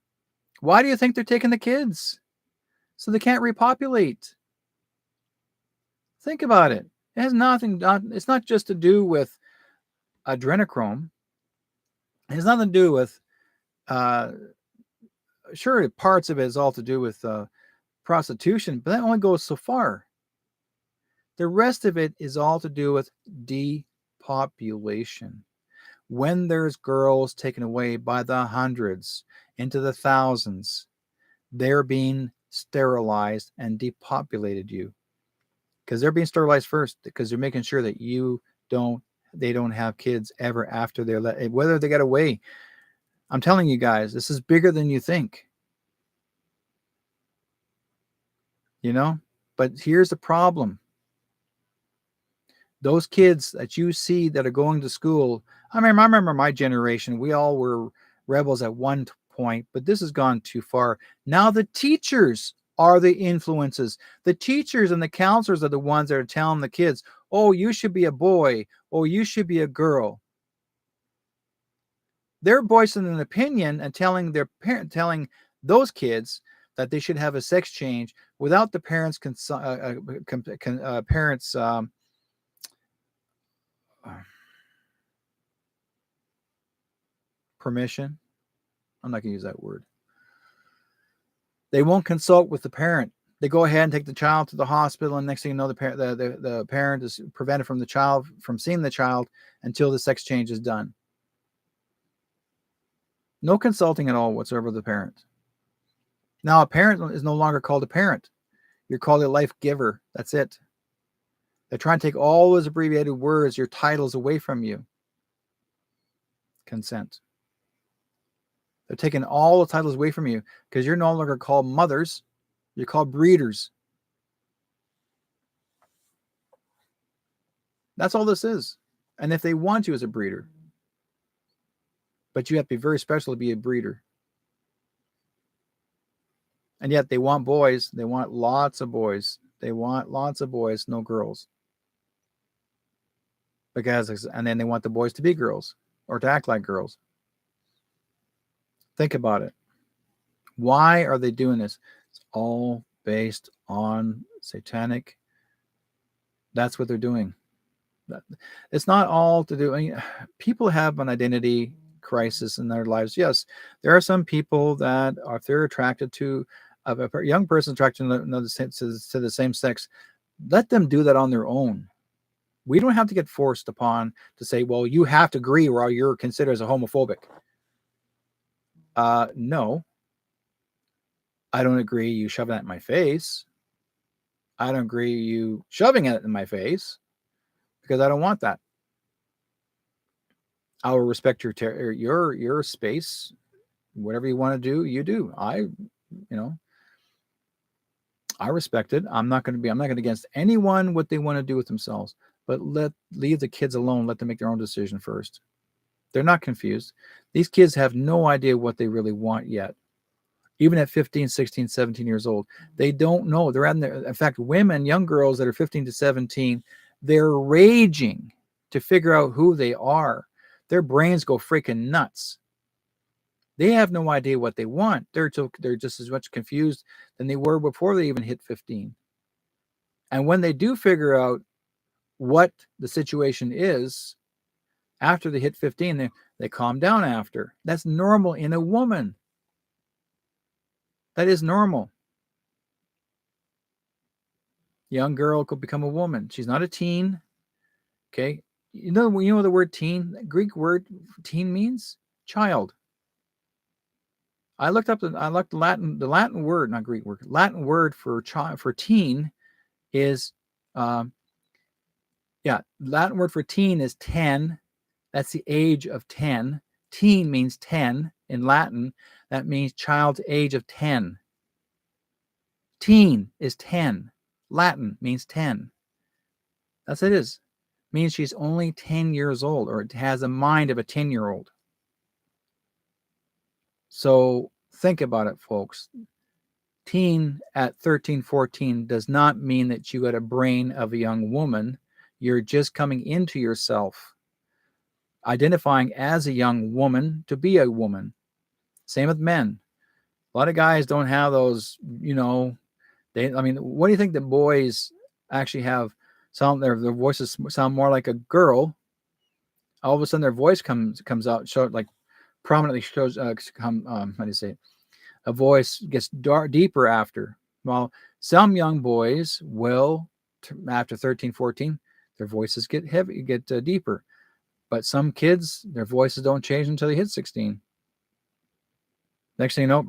Speaker 1: Why do you think they're taking the kids? So they can't repopulate. Think about it. It has nothing, it's not just to do with adrenochrome. It has nothing to do with, sure, parts of it is all to do with prostitution, but that only goes so far. The rest of it is all to do with depopulation. When there's girls taken away by the hundreds into the thousands, they're being sterilized and depopulated you. Because they're being sterilized first, because they're making sure that they don't have kids ever after whether they get away. I'm telling you guys, this is bigger than you think. But here's the problem. Those kids that you see that are going to school, I remember my generation, we all were rebels at one point, but this has gone too far. Now the teachers are the influences. The teachers and the counselors are the ones that are telling the kids, oh, you should be a boy, or you should be a girl. They're voicing an opinion and telling those kids that they should have a sex change without the parents' permission. I'm not going to use that word. They won't consult with the parent. They go ahead and take the child to the hospital, and next thing you know, the parent is prevented from seeing the child until the sex change is done. No consulting at all whatsoever with the parent. Now, a parent is no longer called a parent. You're called a life giver. That's it. They're trying to take all those abbreviated words, your titles, away from you. Consent. They're taking all the titles away from you because you're no longer called mothers. You're called breeders. That's all this is. And if they want you as a breeder, but you have to be very special to be a breeder. And yet they want boys. They want lots of boys. They want lots of boys, no girls. And then they want the boys to be girls or to act like girls. Think about it. Why are they doing this? It's all based on satanic. That's what they're doing. It's not all to do. I mean, people have an identity crisis in their lives. Yes, there are some people that if they're attracted to a young person attracted to the same sex, let them do that on their own. We don't have to get forced upon to say, well, you have to agree or you're considered as a homophobic. No, I don't agree you shoving that in my face. I don't agree you shoving it in my face because I don't want that. I will respect your space. Whatever you want to do, you do. I respect it. I'm not going to against anyone what they want to do with themselves, but leave the kids alone. Let them make their own decision first. They're not confused. These kids have no idea what they really want yet. Even at 15, 16, 17 years old, they don't know. They're in fact, women, young girls that are 15 to 17, they're raging to figure out who they are. Their brains go freaking nuts. They have no idea what they want. They're just as much confused than they were before they even hit 15. And when they do figure out what the situation is, after they hit 15, they calm down after. That's normal in a woman. That is normal. Young girl could become a woman. She's not a teen. Okay. You know the word teen, the Greek word teen means child. I looked the Latin word, not Greek word. Latin word for teen is Latin word for teen is 10. That's the age of 10. Teen means 10 in Latin. That means child's age of 10. Teen is 10. Latin means 10. That's what it is. Means she's only 10 years old, or it has a mind of a 10-year-old. So think about it, folks. Teen at 13, 14 does not mean that you got a brain of a young woman. You're just coming into yourself, identifying as a young woman to be a woman. Same with men. A lot of guys don't have those, what do you think the boys actually have? Their voices sound more like a girl. All of a sudden their voice comes out, prominently shows, how do you say it? A voice gets deeper after. Well, some young boys will, after 13, 14, their voices get heavy, deeper. But some kids, their voices don't change until they hit 16. Next thing you know,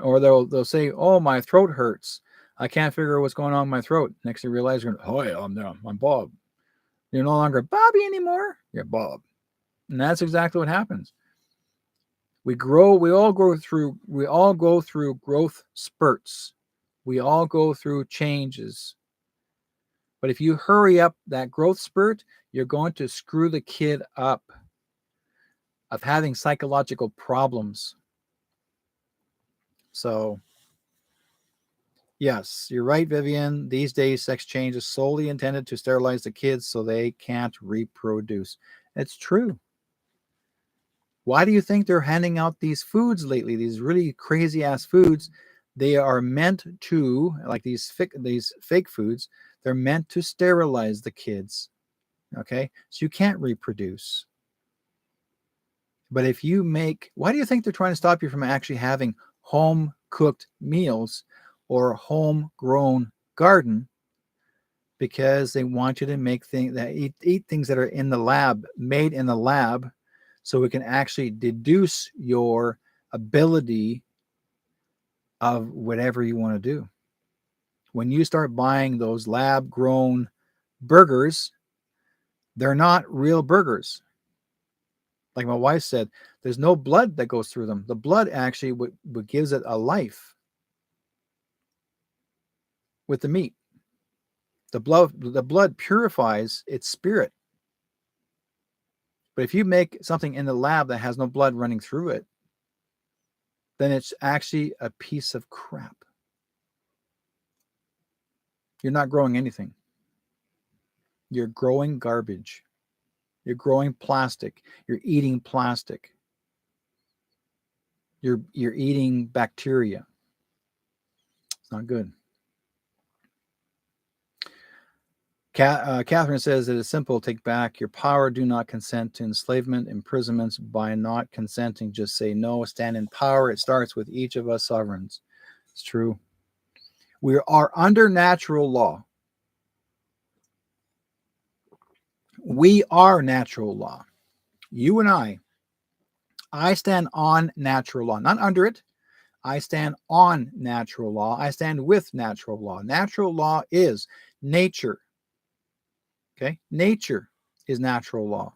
Speaker 1: or they'll say, "Oh, my throat hurts. I can't figure out what's going on in my throat." Next thing you realize, "Oh yeah, I'm Bob." You're no longer Bobby anymore. You're Bob. And that's exactly what happens. We all go through growth spurts. We all go through changes. But if you hurry up that growth spurt, you're going to screw the kid up of having psychological problems. So, yes, you're right, Vivian. These days, sex change is solely intended to sterilize the kids so they can't reproduce. It's true. Why do you think they're handing out these foods lately? These really crazy ass foods. They are meant to, like these fake foods, they're meant to sterilize the kids. Okay? So you can't reproduce. But if you why do you think they're trying to stop you from actually having home cooked meals or homegrown garden? Because they want you to make things that eat things that are in the lab, made in the lab, so we can actually deduce your ability of whatever you want to do. When you start buying those lab grown burgers, they're not real burgers. Like my wife said, there's no blood that goes through them. The blood actually what gives it a life with the meat. The blood purifies its spirit. But if you make something in the lab that has no blood running through it, then it's actually a piece of crap. You're not growing anything. You're growing garbage. You're growing plastic. You're eating plastic. You're eating bacteria. It's not good. Catherine says it is simple. Take back your power. Do not consent to enslavement, imprisonments. By not consenting, just say no. Stand in power. It starts with each of us sovereigns. It's true. We are under natural law. We are natural law. You and I stand on natural law, not under it. I stand on natural law. I stand with natural law. Natural law is nature. Okay? Nature is natural law.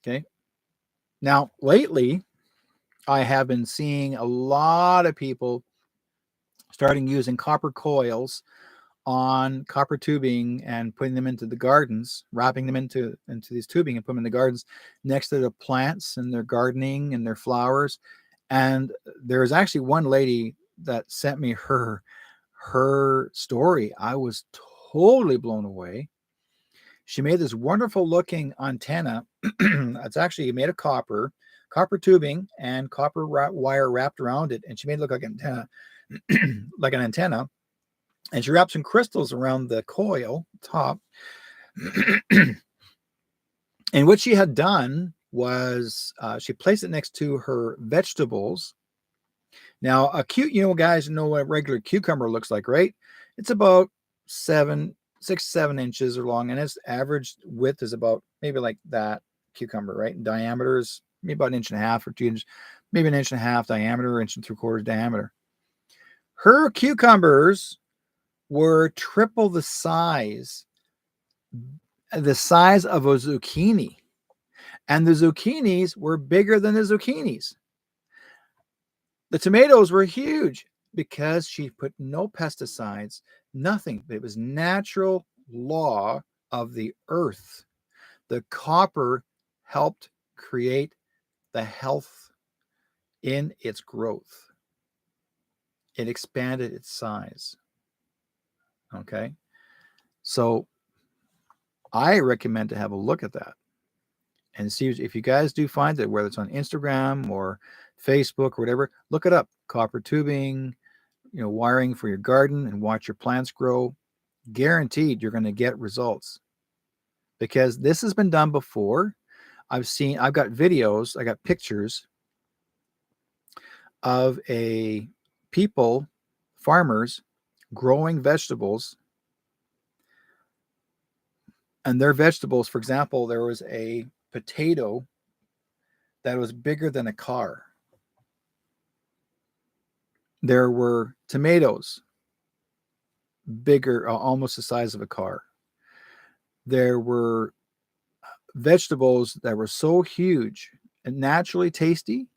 Speaker 1: Okay. Now, lately, I have been seeing a lot of people starting using copper coils on copper tubing and putting them into the gardens, wrapping them into these tubing and put them in the gardens next to the plants and their gardening and their flowers. And there was actually one lady that sent me her story. I was totally blown away. She made this wonderful looking antenna. It's actually made of copper tubing and copper wire wrapped around it, and she made it look like an antenna, like an antenna. And she wrapped some crystals around the coil top. And what she had done was she placed it next to her vegetables. Now, guys know what a regular cucumber looks like, right? It's about 6 to 7 inches long, and its average width is about maybe like that cucumber, right? And diameter is maybe about an inch and a half or 2 inches, maybe an inch and a half diameter, inch and 3/4 diameter. Her cucumbers were triple the size of a zucchini. And the zucchinis were bigger than the zucchinis. The tomatoes were huge because she put no pesticides, nothing. It was natural law of the earth. The copper helped create the health in its growth. It expanded its size. Okay. So I recommend to have a look at that and see if you guys do find it, whether it's on Instagram or Facebook or whatever, look it up. Copper tubing, wiring for your garden, and watch your plants grow. Guaranteed you're going to get results, because this has been done before. I've got videos, I got pictures of farmers growing vegetables. And their vegetables, for example, there was a potato that was bigger than a car. There were tomatoes bigger, almost the size of a car. There were vegetables that were so huge and naturally tasty,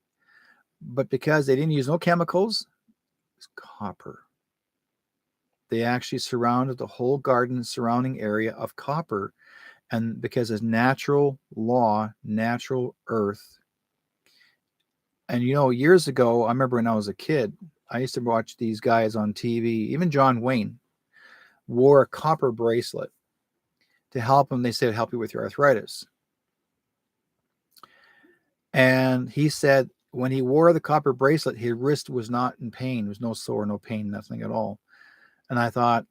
Speaker 1: but because they didn't use no chemicals, it's copper. They actually surrounded the whole garden surrounding area of copper. And because it's natural law, natural earth. And years ago, I remember when I was a kid, I used to watch these guys on TV. Even John Wayne wore a copper bracelet to help him. They said, help you with your arthritis. And he said when he wore the copper bracelet, his wrist was not in pain. There was no sore, no pain, nothing at all. And I thought,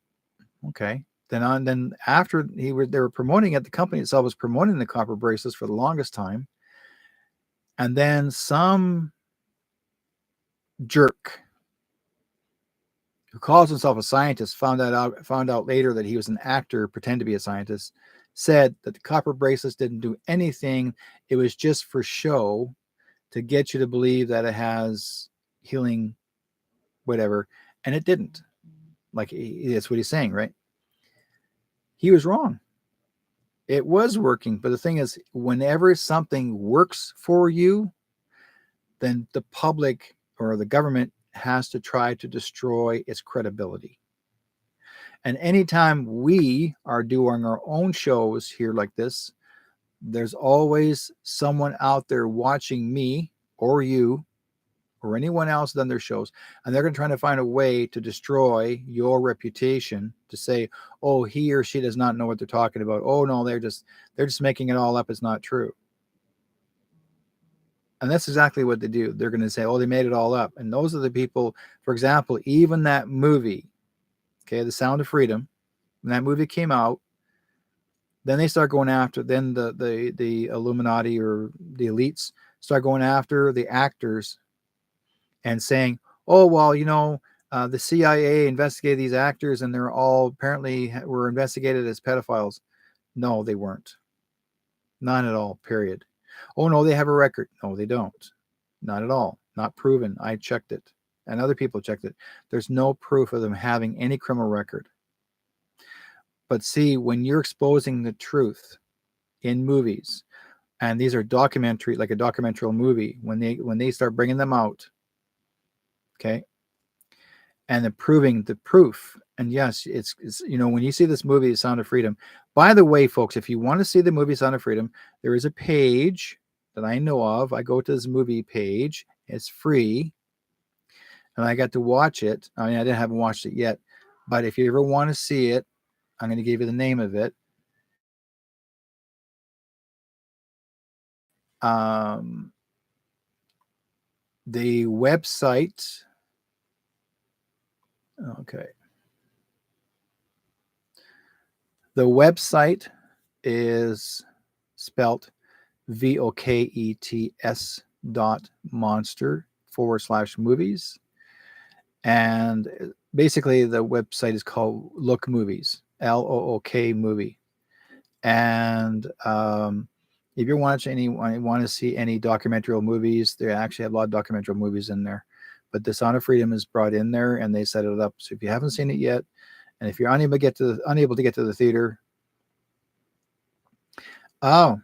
Speaker 1: okay. Then after they were promoting it, the company itself was promoting the copper bracelets for the longest time. And then some jerk who calls himself a scientist found out later that he was an actor, pretend to be a scientist, said that the copper bracelets didn't do anything. It was just for show to get you to believe that it has healing, whatever. And it didn't. Like, that's what he's saying, right? He was wrong. It was working. But the thing is, whenever something works for you, then the public or the government has to try to destroy its credibility. And anytime we are doing our own shows here like this, there's always someone out there watching me or you or anyone else done their shows, and they're going to try to find a way to destroy your reputation, to say, oh, he or she does not know what they're talking about. Oh no, they're just making it all up. It's not true. And that's exactly what they do. They're going to say, oh, they made it all up. And those are the people, for example, even that movie, okay, The Sound of Freedom, when that movie came out, then they start going after, then the Illuminati or the elites start going after the actors and saying, oh, well, the CIA investigated these actors and they're all apparently were investigated as pedophiles. No, they weren't. None at all, period. Oh, no, they have a record. No, they don't. Not at all. Not proven. I checked it. And other people checked it. There's no proof of them having any criminal record. But see, when you're exposing the truth in movies, and these are documentary, like a documentary movie. When they start bringing them out, okay, and the proof, and yes, it's when you see this movie, Sound of Freedom. By the way, folks, if you want to see the movie Sound of Freedom, there is a page that I know of. I go to this movie page. It's free, and I got to watch it. I mean, haven't watched it yet, but if you ever want to see it, I'm going to give you the name of it. The website. Okay. The website is spelt VOKETS.monster/movies. And basically the website is called Look Movies, LOOK movie. And if you're watching want to see any documentary movies, they actually have a lot of documentary movies in there. But The Sound of Freedom is brought in there, and they set it up. So if you haven't seen it yet, and if you're unable to get to the theater, oh,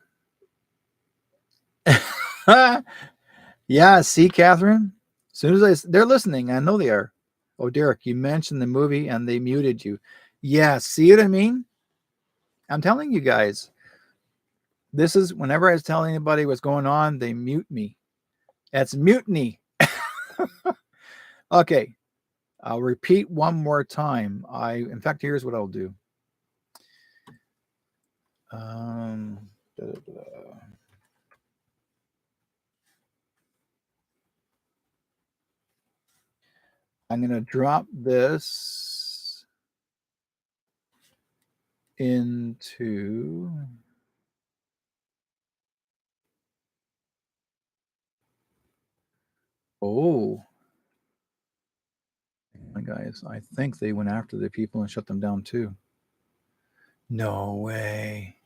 Speaker 1: yeah. See, Catherine, as soon as they're listening, I know they are. Oh, Derek, you mentioned the movie and they muted you. Yeah, see what I mean? I'm telling you guys. This is whenever I was telling anybody what's going on, they mute me. That's mutiny. Okay. I'll repeat one more time. In fact, here's what I'll do. I'm going to drop this into guys, I think they went after the people and shut them down too. No way.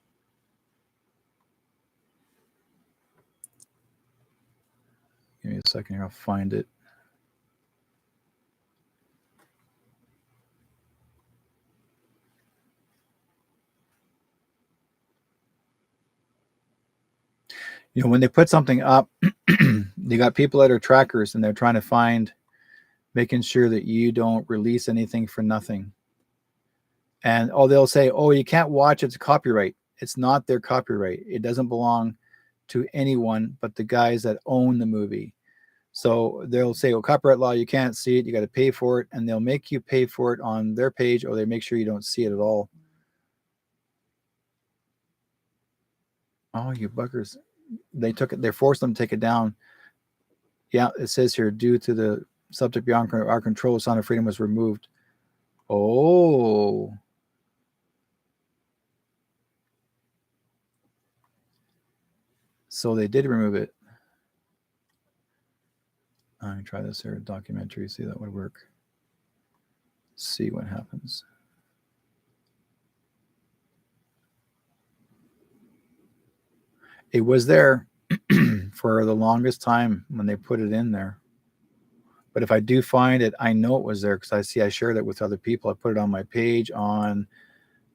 Speaker 1: Give me a second here. I'll find it. When they put something up, they got people that are trackers and they're trying to find, making sure that you don't release anything for nothing. And they'll say, oh, you can't watch, it's copyright. It's not their copyright. It doesn't belong to anyone but the guys that own the movie. So they'll say, well, copyright law, you can't see it, you got to pay for it, and they'll make you pay for it on their page, or they make sure you don't see it at all. Oh, you buggers. They forced them to take it down. Yeah, it says here, due to the subject beyond our control, Sound of Freedom was removed. Oh. So they did remove it. Let me try this here, documentary, see if that would work. See what happens. It was there for the longest time when they put it in there. But if I do find it, I know it was there because I shared it with other people. I put it on my page on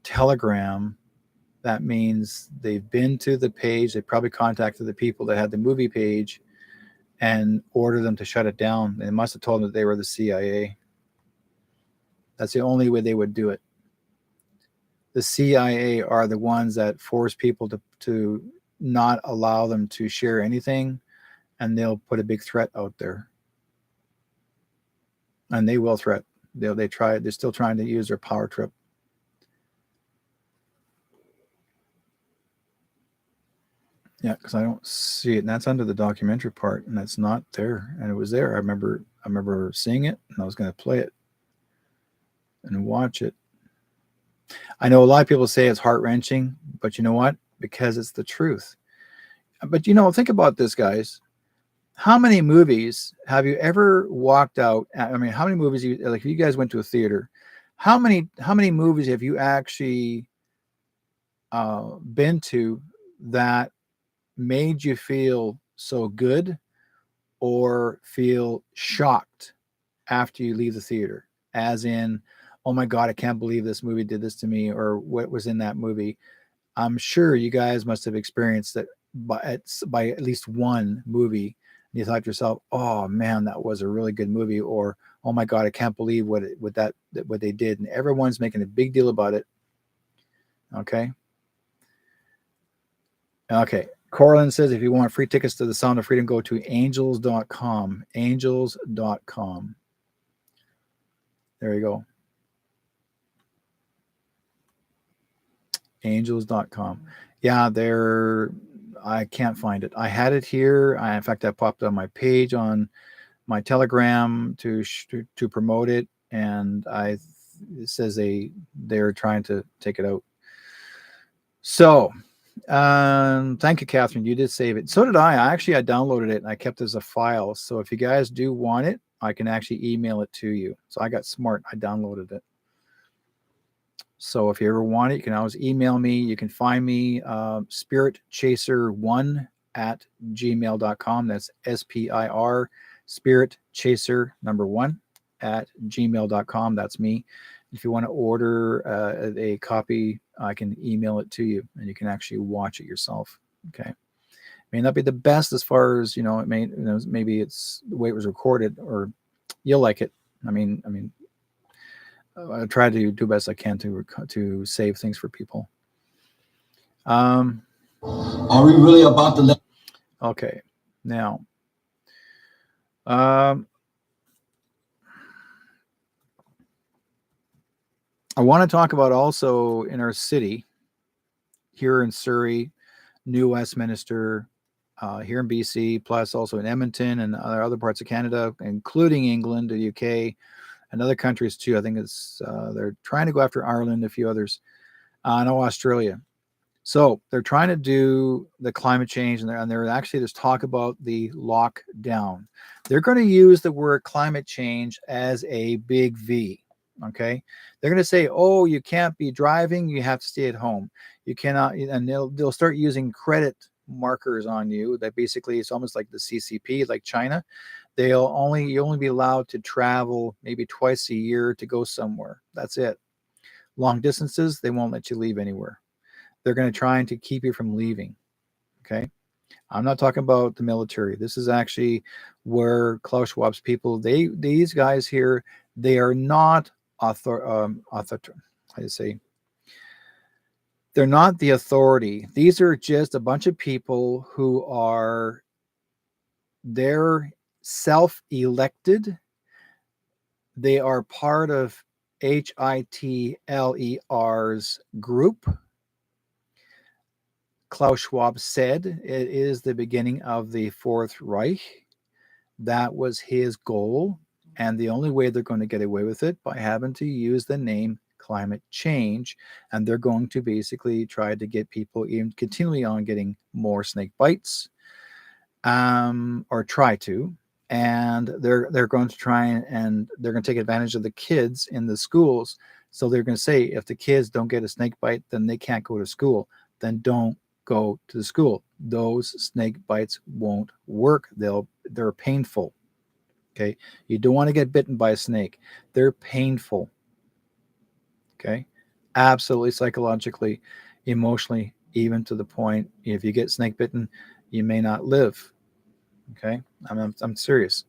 Speaker 1: Telegram. That means they've been to the page. They probably contacted the people that had the movie page and ordered them to shut it down. They must have told them that they were the CIA. That's the only way they would do it. The CIA are the ones that force people to not allow them to share anything, and they'll put a big threat out there. And they will threat. They're still trying to use their power trip. Yeah, because I don't see it, and that's under the documentary part, and that's not there. And it was there. I remember seeing it, and I was going to play it and watch it. I know a lot of people say it's heart-wrenching, but you know what? Because it's the truth. But think about this, guys. How many movies have you ever walked out? I mean, how many movies if you guys went to a theater? How many movies have you actually been to that made you feel so good or feel shocked after you leave the theater? As in, oh my God, I can't believe this movie did this to me, or what was in that movie. I'm sure you guys must have experienced by at least one movie. And you thought to yourself, "Oh man, that was a really good movie," or "Oh my God, I can't believe what they did." And everyone's making a big deal about it. Okay. Okay. Corlin says, if you want free tickets to the Sound of Freedom, go to angels.com. Angels.com. There you go. Angels.com. Yeah, I can't find it. I had it here. In fact, I popped on my page on my Telegram to promote it, and it says they're trying to take it out. So, thank you, Catherine. You did save it. So did I. I downloaded it and I kept it as a file. So if you guys do want it, I can actually email it to you. So I got smart. I downloaded it. So if you ever want it, you can always email me. You can find me spiritchaser1@gmail.com. That's SPIR spiritchaser1@gmail.com. That's me. If you want to order a copy, I can email it to you and you can actually watch it yourself. Okay. May not be the best as far as, it may, maybe it's the way it was recorded, or you'll like it. I try to do best I can to save things for people. Are we really about to Okay. Now, I want to talk about also in our city, here in Surrey, New Westminster, here in BC, plus also in Edmonton and other parts of Canada, including England, the UK, and other countries too. I think they're trying to go after Ireland, a few others. No, Australia. So they're trying to do the climate change, and there's talk about the lockdown. They're going to use the word climate change as a big V. Okay, they're going to say, "Oh, you can't be driving; you have to stay at home. You cannot," and they'll start using credit markers on you. That basically it's almost like the CCP, like China. You only be allowed to travel maybe twice a year to go somewhere. That's it. Long distances, they won't let you leave anywhere. They're going to try to keep you from leaving. Okay. I'm not talking about the military. This is actually where Klaus Schwab's people, these guys here, they are not they're not the authority. These are just a bunch of people who are, they're self-elected. They are part of Hitler's group. Klaus Schwab said it is the beginning of the Fourth Reich. That was his goal. And the only way they're going to get away with it by having to use the name climate change. And they're going to basically try to get people even continually on getting more snake bites, or try to. And they're going to try and they're going to take advantage of the kids in the schools. So they're going to say, if the kids don't get a snake bite, then they can't go to school. Then don't go to the school. Those snake bites won't work. They're painful. Okay. You don't want to get bitten by a snake. They're painful. Okay. Absolutely, psychologically, emotionally, even to the point, if you get snake bitten, you may not live. Okay. I'm serious.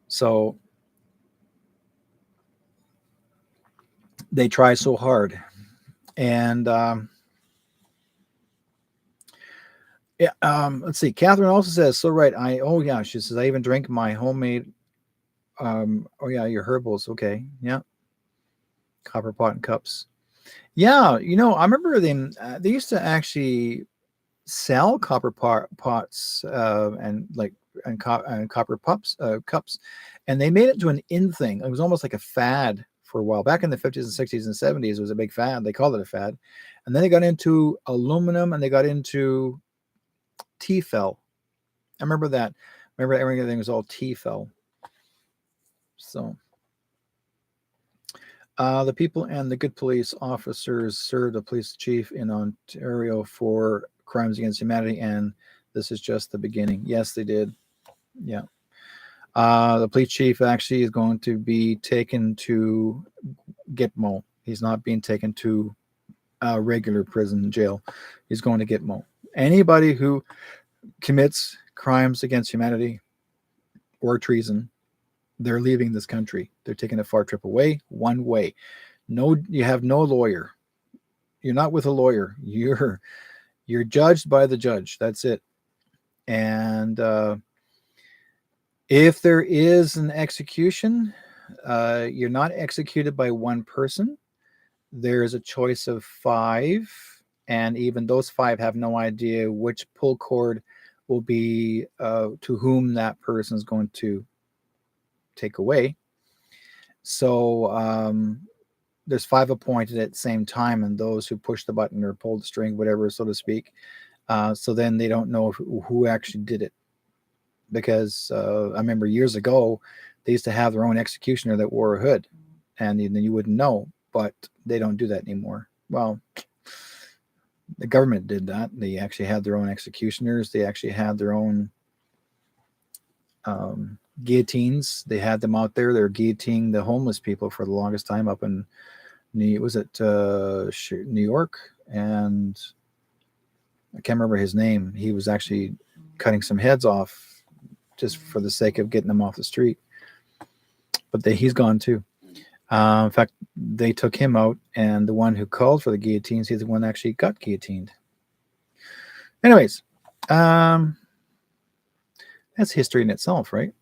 Speaker 1: So they try so hard. And, let's see. Catherine also says, so right. She says, I even drink my homemade, your herbals. Okay. Yeah. Copper pot and cups. Yeah. I remember them. They used to actually sell copper pots, and copper cups, and they made it to an in thing. It was almost like a fad for a while. Back in the 50s and 60s and 70s, it was a big fad. They called it a fad. And then they got into aluminum and they got into T-fel. I remember that. Remember everything was all T-fel. So the people and the good police officers served the police chief in Ontario for crimes against humanity, and this is just the beginning. Yes, they did. Yeah. The police chief actually is going to be taken to Gitmo. He's not being taken to a regular prison jail. He's going to Gitmo. Anybody who commits crimes against humanity or treason, they're leaving this country. They're taking a far trip away, one way. No, you have no lawyer. You're not with a lawyer. You're judged by the judge. That's it. And if there is an execution, you're not executed by one person. There is a choice of 5, and even those 5 have no idea which pull cord will be to whom that person is going to take away. So there's 5 appointed at the same time, and those who push the button or pull the string, whatever, so to speak. So then they don't know who actually did it. Because I remember years ago, they used to have their own executioner that wore a hood, and then you wouldn't know, but they don't do that anymore. Well, the government did that. They actually had their own executioners. They actually had their own guillotines. They had them out there. They're guillotining the homeless people for the longest time up in New York, and I can't remember his name. He was actually cutting some heads off just for the sake of getting them off the street. But he's gone too. In fact, they took him out, and the one who called for the guillotines, he's the one that actually got guillotined. Anyways, that's history in itself, right?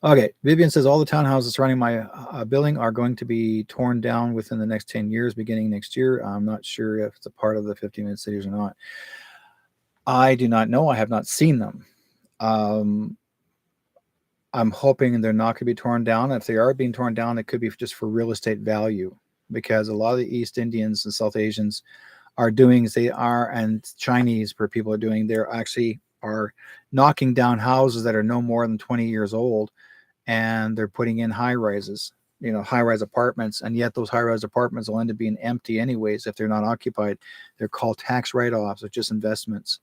Speaker 1: Okay, Vivian says all the townhouses surrounding my building are going to be torn down within the next 10 years, beginning next year. I'm not sure if it's a part of the 50-minute cities or not. I do not know. I have not seen them. I'm hoping they're not going to be torn down. If they are being torn down, it could be just for real estate value, because a lot of the East Indians and South Asians are doing as they are, and Chinese people are doing. They're actually are knocking down houses that are no more than 20 years old, and they're putting in high rises, high rise apartments, and yet those high rise apartments will end up being empty anyways if they're not occupied. They're called tax write-offs. They're just investments.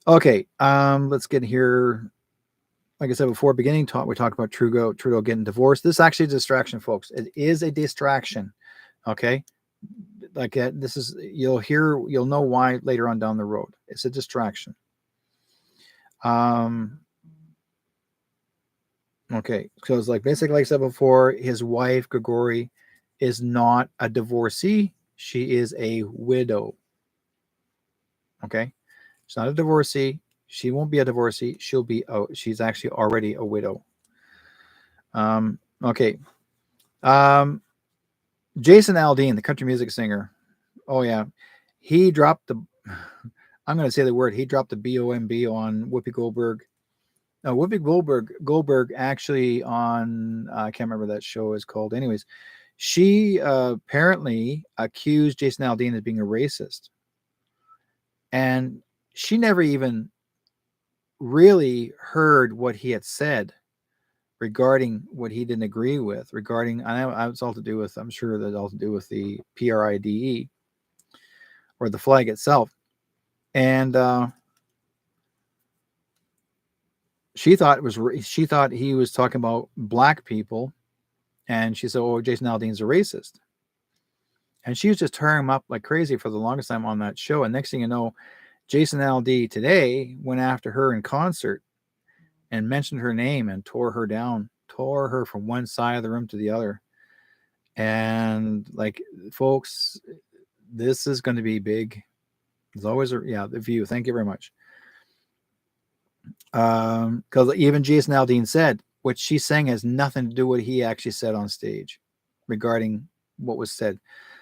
Speaker 1: Okay, let's get here. Like I said before, beginning talk, we talked about Trudeau getting divorced. This is actually a distraction, folks. It is a distraction. Okay, like this is you'll know why later on down the road. It's a distraction. Okay, so it's like basically, like I said before, his wife Grigori is not a divorcee. She is a widow. Okay, she's not a divorcee. She won't be a divorcee. She's actually already a widow. Okay. Jason Aldean, the country music singer. Oh yeah. He dropped I'm going to say the word. He dropped the BOMB on Whoopi Goldberg. No, Whoopi Goldberg actually on, I can't remember what that show is called. Anyways, she apparently accused Jason Aldean of being a racist. And she never even really heard what he had said regarding what he didn't agree with, regarding, I know it's all to do with, I'm sure that's all to do with the PRIDE or the flag itself. And she thought he was talking about black people, and she said, "Oh, Jason Aldean's a racist." And she was just tearing him up like crazy for the longest time on that show. And next thing you know, Jason Aldean today went after her in concert and mentioned her name and tore her down, tore her from one side of the room to the other. And like, folks, this is going to be big. There's always the View. Thank you very much. Because even Jason Aldean said what she's saying has nothing to do with what he actually said on stage regarding what was said.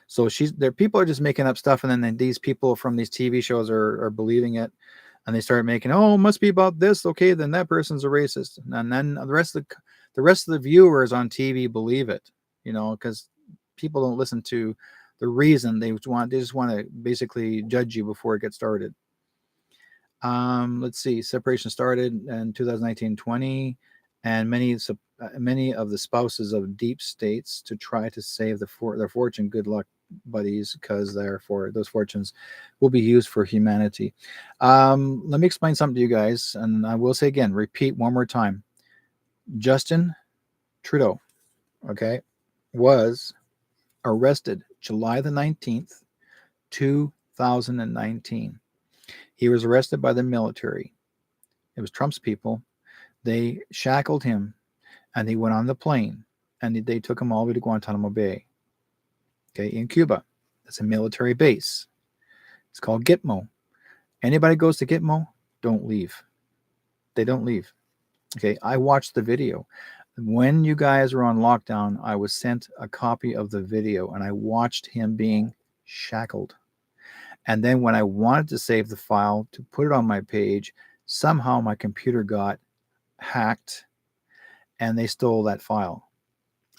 Speaker 1: So people are just making up stuff, and then these people from these TV shows are believing it, and they start making, oh, it must be about this. Okay, then that person's a racist, and then the rest of the viewers on TV believe it, because people don't listen to the reason. They just want to basically judge you before it gets started. Let's see. Separation started in 2019-20, and many of the spouses of deep states to try to save their fortune. Good luck, buddies, because therefore those fortunes will be used for humanity. Let me explain something to you guys, and I will say again, repeat one more time. Justin Trudeau, was arrested July the 19th, 2 2019. He was arrested by the military. It was Trump's people. They shackled him, and he went on the plane, and they took him all the way to Guantanamo Bay, okay, in Cuba. That's a military base. It's called Gitmo. Anybody goes to Gitmo, don't leave. They don't leave. Okay, I watched the video. When you guys were on lockdown, I was sent a copy of the video, and I watched him being shackled. And then when I wanted to save the file to put it on my page, somehow my computer got hacked, and they stole that file.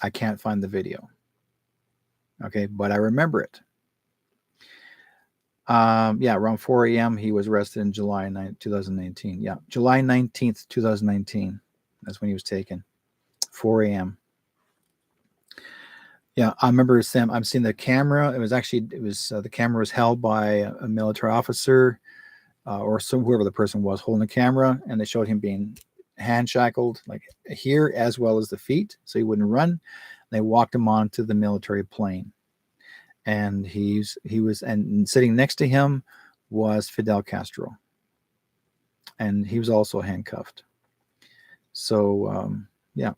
Speaker 1: I can't find the video. Okay, but I remember it. Around 4 a.m. he was arrested in July 2019. Yeah, July 19th, 2019. That's when he was taken. 4 a.m. Yeah, I remember Sam. I'm seeing the camera. The camera was held by a military officer, or whoever the person was holding the camera, and they showed him being hand shackled, like here as well as the feet, so he wouldn't run. They walked him onto the military plane, and and sitting next to him was Fidel Castro, and he was also handcuffed. So yeah.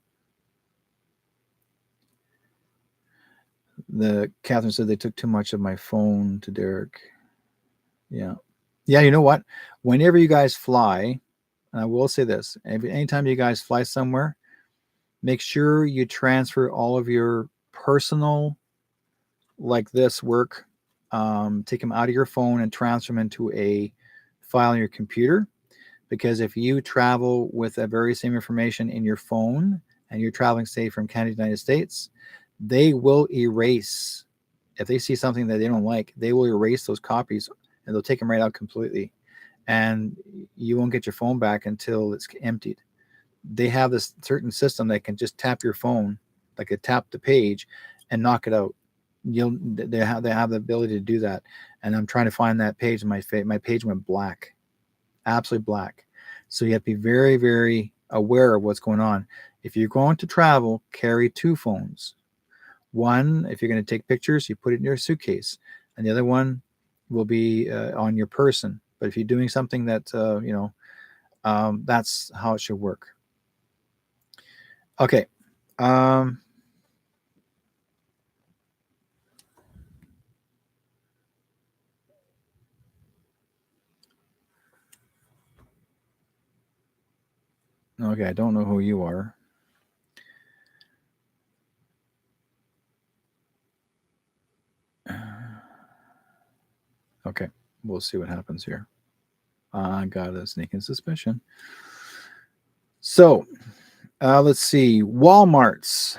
Speaker 1: The Catherine said they took too much of my phone to Derek. Yeah. You know what? Whenever you guys fly, and I will say this, anytime you guys fly somewhere, make sure you transfer all of your personal, like this work, take them out of your phone and transfer them into a file on your computer. Because if you travel with that very same information in your phone and you're traveling, say, from Canada to the United States, they will erase. If they see something that they don't like, they will erase those copies and they'll take them right out completely. And you won't get your phone back until it's emptied. They have this certain system that can just tap your phone, like a tap the page, and knock it out. They have the ability to do that. And I'm trying to find that page, and my page went black, absolutely black. So you have to be very, very aware of what's going on. If you're going to travel, carry two phones. One, if you're going to take pictures, you put it in your suitcase, and the other one will be on your person. But if you're doing something that that's how it should work. Okay. Okay, I don't know who you are. Okay, we'll see what happens here. I got a sneaking suspicion. So, let's see. Walmarts.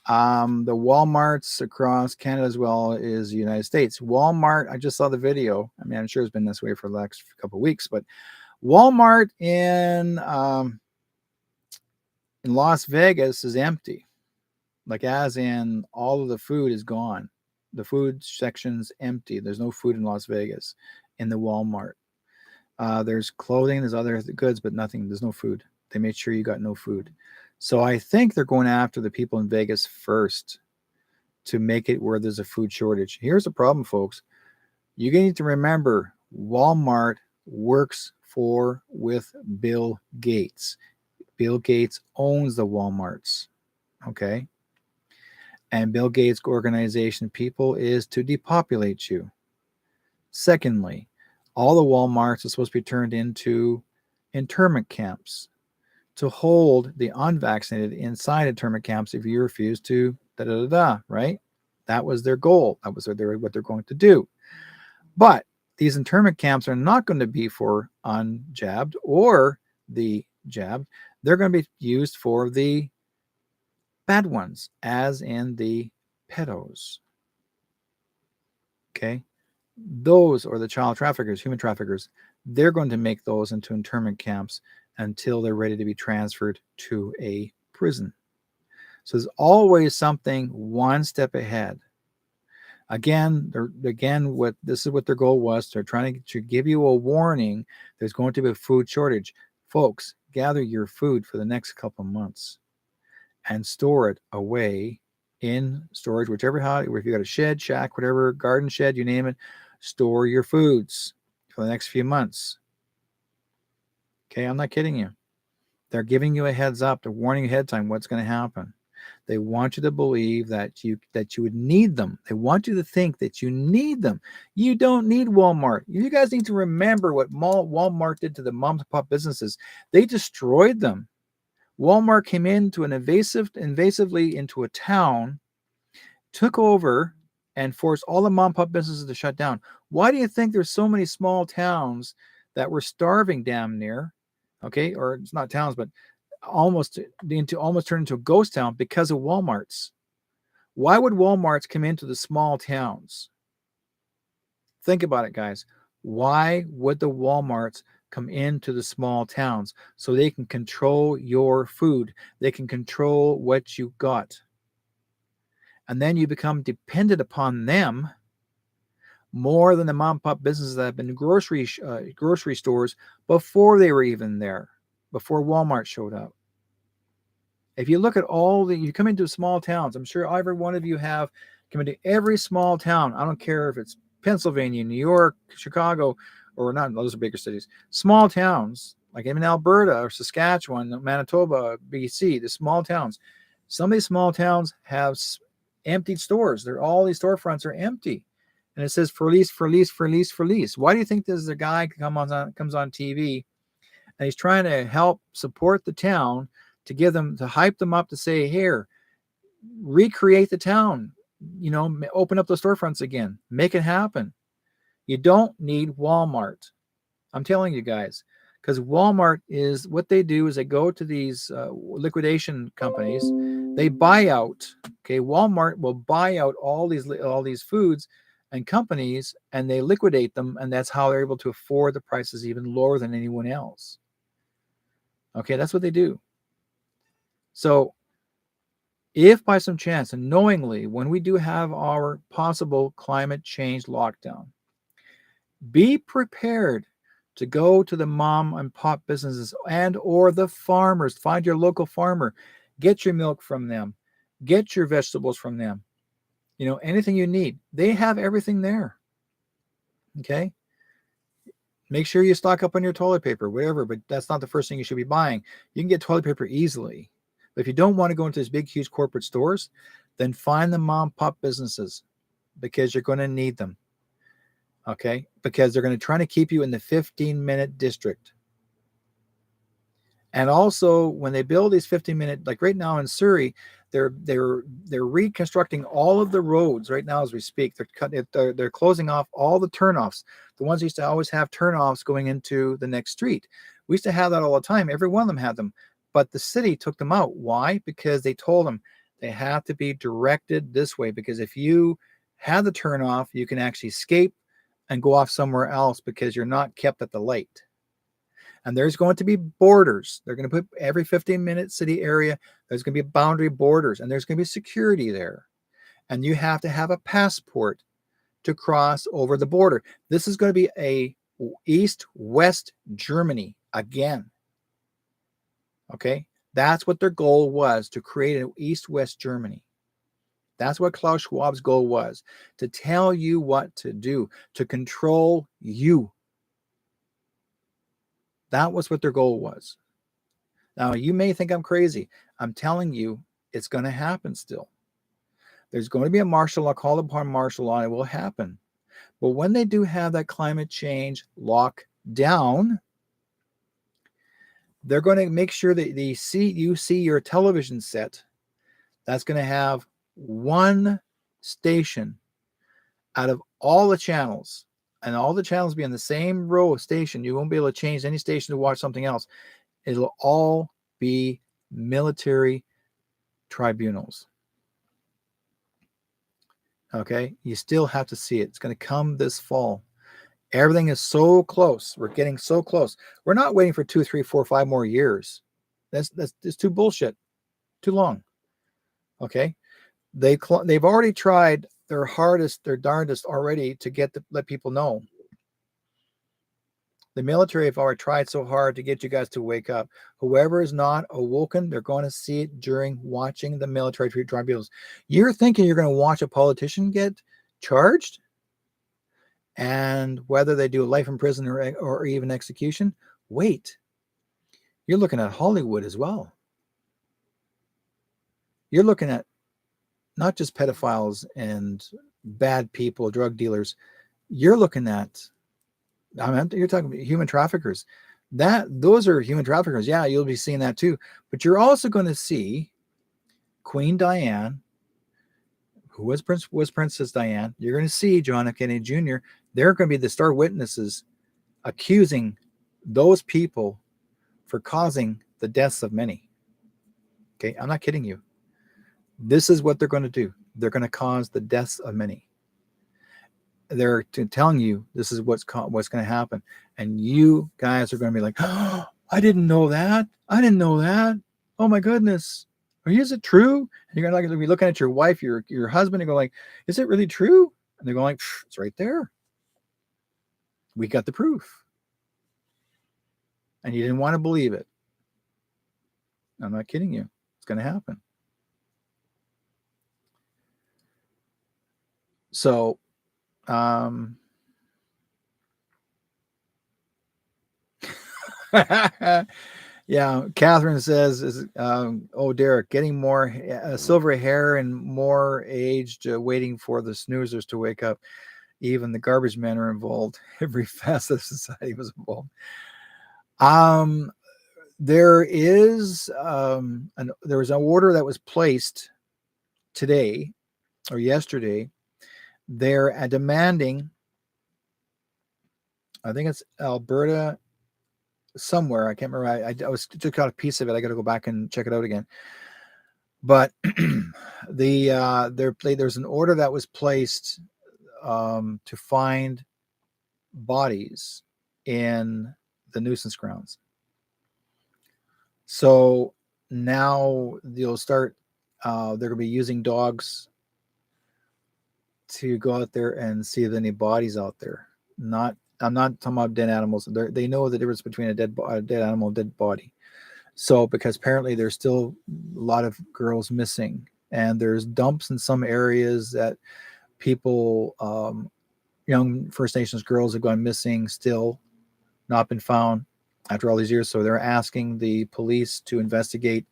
Speaker 1: The Walmarts across Canada as well as the United States. Walmart, I just saw the video. I mean, I'm sure it's been this way for the last couple of weeks, but Walmart in Las Vegas is empty. Like, as in, all of the food is gone. The food section's empty. There's no food in Las Vegas in the Walmart. There's clothing, there's other goods, but nothing. There's no food. They made sure you got no food. So I think they're going after the people in Vegas first to make it where there's a food shortage. Here's the problem, folks. You need to remember, Walmart works with Bill Gates. Bill Gates owns the Walmarts. Okay? And Bill Gates' organization, people, is to depopulate you. Secondly, all the Walmarts are supposed to be turned into internment camps to hold the unvaccinated inside internment camps if you refuse to right? That was their goal. That was what they're going to do. But these internment camps are not going to be for unjabbed or the jabbed. They're going to be used for the bad ones, as in the pedos. Okay? Those, or the child traffickers, human traffickers, they're going to make those into internment camps until they're ready to be transferred to a prison. So there's always something one step ahead. Again, this is what their goal was. They're trying to give you a warning. There's going to be a food shortage. Folks, gather your food for the next couple of months and store it away in storage, if you got a shed, shack, whatever, garden shed, you name it, Store your foods for the next few months. Okay, I'm not kidding you. They're giving you a heads up. They're warning you ahead of time what's going to happen. They want you to believe that you would need them. They want you to think that you need them. You don't need Walmart. You guys need to remember what Walmart did to the mom and pop businesses. They destroyed them. Walmart came into invasively into a town, took over, and forced all the mom and pop businesses to shut down. Why do you think there's so many small towns that were starving damn near? Okay, or it's not towns, but almost turned into a ghost town because of Walmarts. Why would Walmarts come into the small towns? Think about it, guys. Why would the Walmarts come into the small towns? So they can control your food. They can control what you got. And then you become dependent upon them more than the mom and pop businesses that have been grocery stores before they were even there, before Walmart showed up. If you look at you come into small towns, I'm sure every one of you have come into every small town. I don't care if it's Pennsylvania, New York, Chicago, or not, those are bigger cities. Small towns, like even Alberta or Saskatchewan, Manitoba, BC, the small towns. Some of these small towns have emptied stores. All these storefronts are empty. And it says for lease, for lease, for lease, for lease. Why do you think there's a guy comes on TV and he's trying to help support the town to hype them up to say, here, recreate the town, open up the storefronts again, make it happen. You don't need Walmart. I'm telling you guys, because Walmart is what they do is they go to these liquidation companies, they buy out. Okay, Walmart will buy out all these foods and companies, and they liquidate them, and that's how they're able to afford the prices even lower than anyone else. Okay, that's what they do. So if by some chance, and knowingly, when we do have our possible climate change lockdown, be prepared to go to the mom and pop businesses and or the farmers. Find your local farmer. Get your milk from them. Get your vegetables from them. Anything you need. They have everything there. Okay? Make sure you stock up on your toilet paper, whatever, but that's not the first thing you should be buying. You can get toilet paper easily. But if you don't want to go into these big, huge corporate stores, then find the mom and pop businesses because you're going to need them. Okay? Because they're going to try to keep you in the 15-minute district. And also, when they build these 15-minute, like right now in Surrey, they're reconstructing all of the roads right now as we speak. They're closing off all the turnoffs. The ones used to always have turnoffs going into the next street. We used to have that all the time. Every one of them had them. But the city took them out. Why? Because they told them they have to be directed this way. Because if you have the turnoff, you can actually escape and go off somewhere else because you're not kept at the light. And there's going to be borders. They're going to put every 15-minute city area, there's going to be boundary borders, and there's going to be security there. And you have to have a passport to cross over the border. This is going to be a East-West Germany again. Okay? That's what their goal was, to create an East-West Germany. That's what Klaus Schwab's goal was, to tell you what to do, to control you. That was what their goal was. Now, you may think I'm crazy. I'm telling you, it's going to happen still. There's going to be a martial law, called upon martial law, and it will happen. But when they do have that climate change lockdown, they're going to make sure that you see your television set that's going to have one station out of all the channels, and all the channels be on the same row of station. You won't be able to change any station to watch something else. It'll all be military tribunals. Okay? You still have to see it. It's going to come this fall. Everything is so close. We're getting so close. We're not waiting for 2, 3, 4, 5 more years. That's too bullshit. Too long. Okay? They've already tried their hardest, their darndest already to let people know. The military have already tried so hard to get you guys to wake up. Whoever is not awoken, they're going to see it during watching the military tribunals. You're thinking you're going to watch a politician get charged? And whether they do life in prison or even execution, wait, you're looking at Hollywood as well. You're looking at not just pedophiles and bad people, drug dealers. You're looking at, you're talking about human traffickers. Those are human traffickers. Yeah, you'll be seeing that too. But you're also going to see Queen Diane, who was Princess Diane. You're going to see John F. Kennedy Jr. They're going to be the star witnesses accusing those people for causing the deaths of many. Okay, I'm not kidding you. This is what they're going to do. They're going to cause the deaths of many. They're telling you this is what's going to happen, and you guys are going to be like, "Oh, I didn't know that. I didn't know that. Oh my goodness, is it true?" And you're going to be looking at your wife, your husband, and go like, "Is it really true?" And they're going like, "It's right there. We got the proof." And you didn't want to believe it. I'm not kidding you. It's going to happen. So, yeah, Catherine says, "Oh, Derek, getting more silver hair and more aged, waiting for the snoozers to wake up. Even the garbage men are involved. Every facet of society was involved." There is there was an order that was placed today or yesterday. They're demanding, I think it's Alberta somewhere. I can't remember. I took out a piece of it. I got to go back and check it out again. But there's an order that was placed to find bodies in the nuisance grounds. So now you'll start. They're going to be using dogs to go out there and see if there's any bodies out there. I'm not talking about dead animals. They know the difference between a dead animal and a dead body. So because apparently there's still a lot of girls missing, and there's dumps in some areas that people, young First Nations girls have gone missing, still not been found after all these years. So they're asking the police to investigate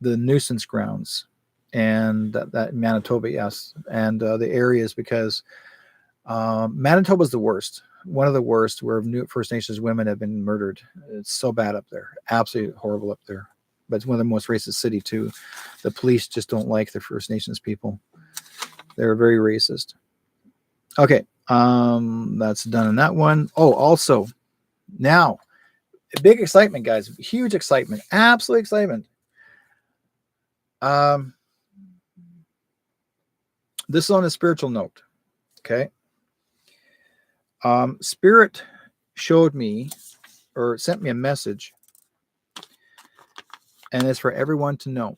Speaker 1: the nuisance grounds and that Manitoba, yes, and the areas, because Manitoba is the worst. One of the worst, where First Nations women have been murdered. It's so bad up there, absolutely horrible up there. But it's one of the most racist city too. The police just don't like the First Nations people. They're very racist. Okay, that's done on that one. Oh, also, now, big excitement, guys. Huge excitement. Absolute excitement. This is on a spiritual note. Okay. Spirit showed me or sent me a message, and it's for everyone to know.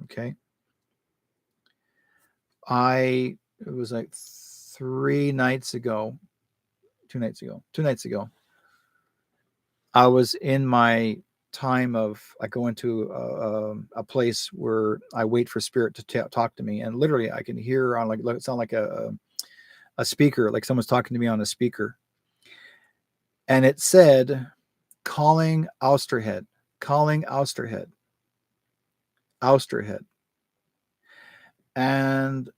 Speaker 1: Okay. It was like 2 nights ago. I was in my time of, I go into a place where I wait for spirit to talk to me, and literally I can hear on it sound like a speaker, like someone's talking to me on a speaker, and it said, calling Ousterhead, and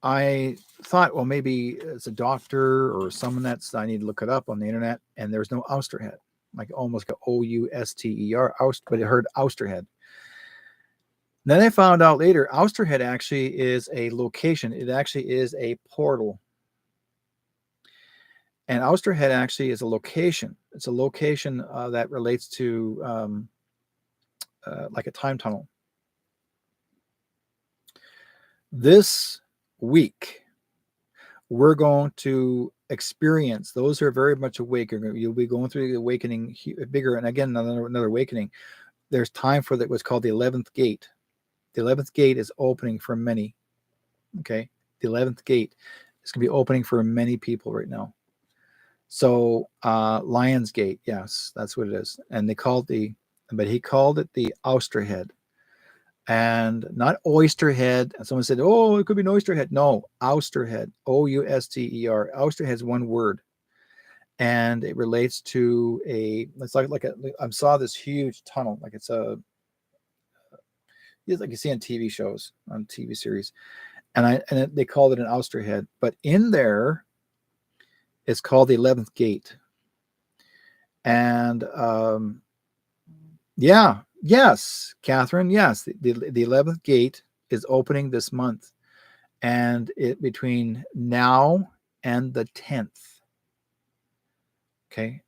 Speaker 1: I thought, well, maybe it's a doctor or someone I need to look it up on the internet, and there's no Ousterhead, like almost like Ouster, but it heard Ousterhead. Then I found out later, Ousterhead actually is a location. It actually is a portal. And Ousterhead actually is a location. It's a location that relates to like a time tunnel. This week, we're going to experience, those who are very much awake, you'll be going through the awakening bigger. And again, another awakening. There's time for what's called the 11th gate. The 11th gate is opening for many. Okay. The 11th gate is going to be opening for many people right now. So Lion's Gate, yes, that's what it is. And he called it the Ousterhead. and not oysterhead. And someone said, "Oh, it could be an oysterhead." No, ousterhead. Ouster. Ousterhead is one word, and it relates to it's like I saw this huge tunnel, like it's like you see on TV shows, on TV series, and they called it an ousterhead, but in there it's called the 11th gate. And yeah, yes, Catherine, yes, the 11th gate is opening this month, and it between now and the 10th. Okay,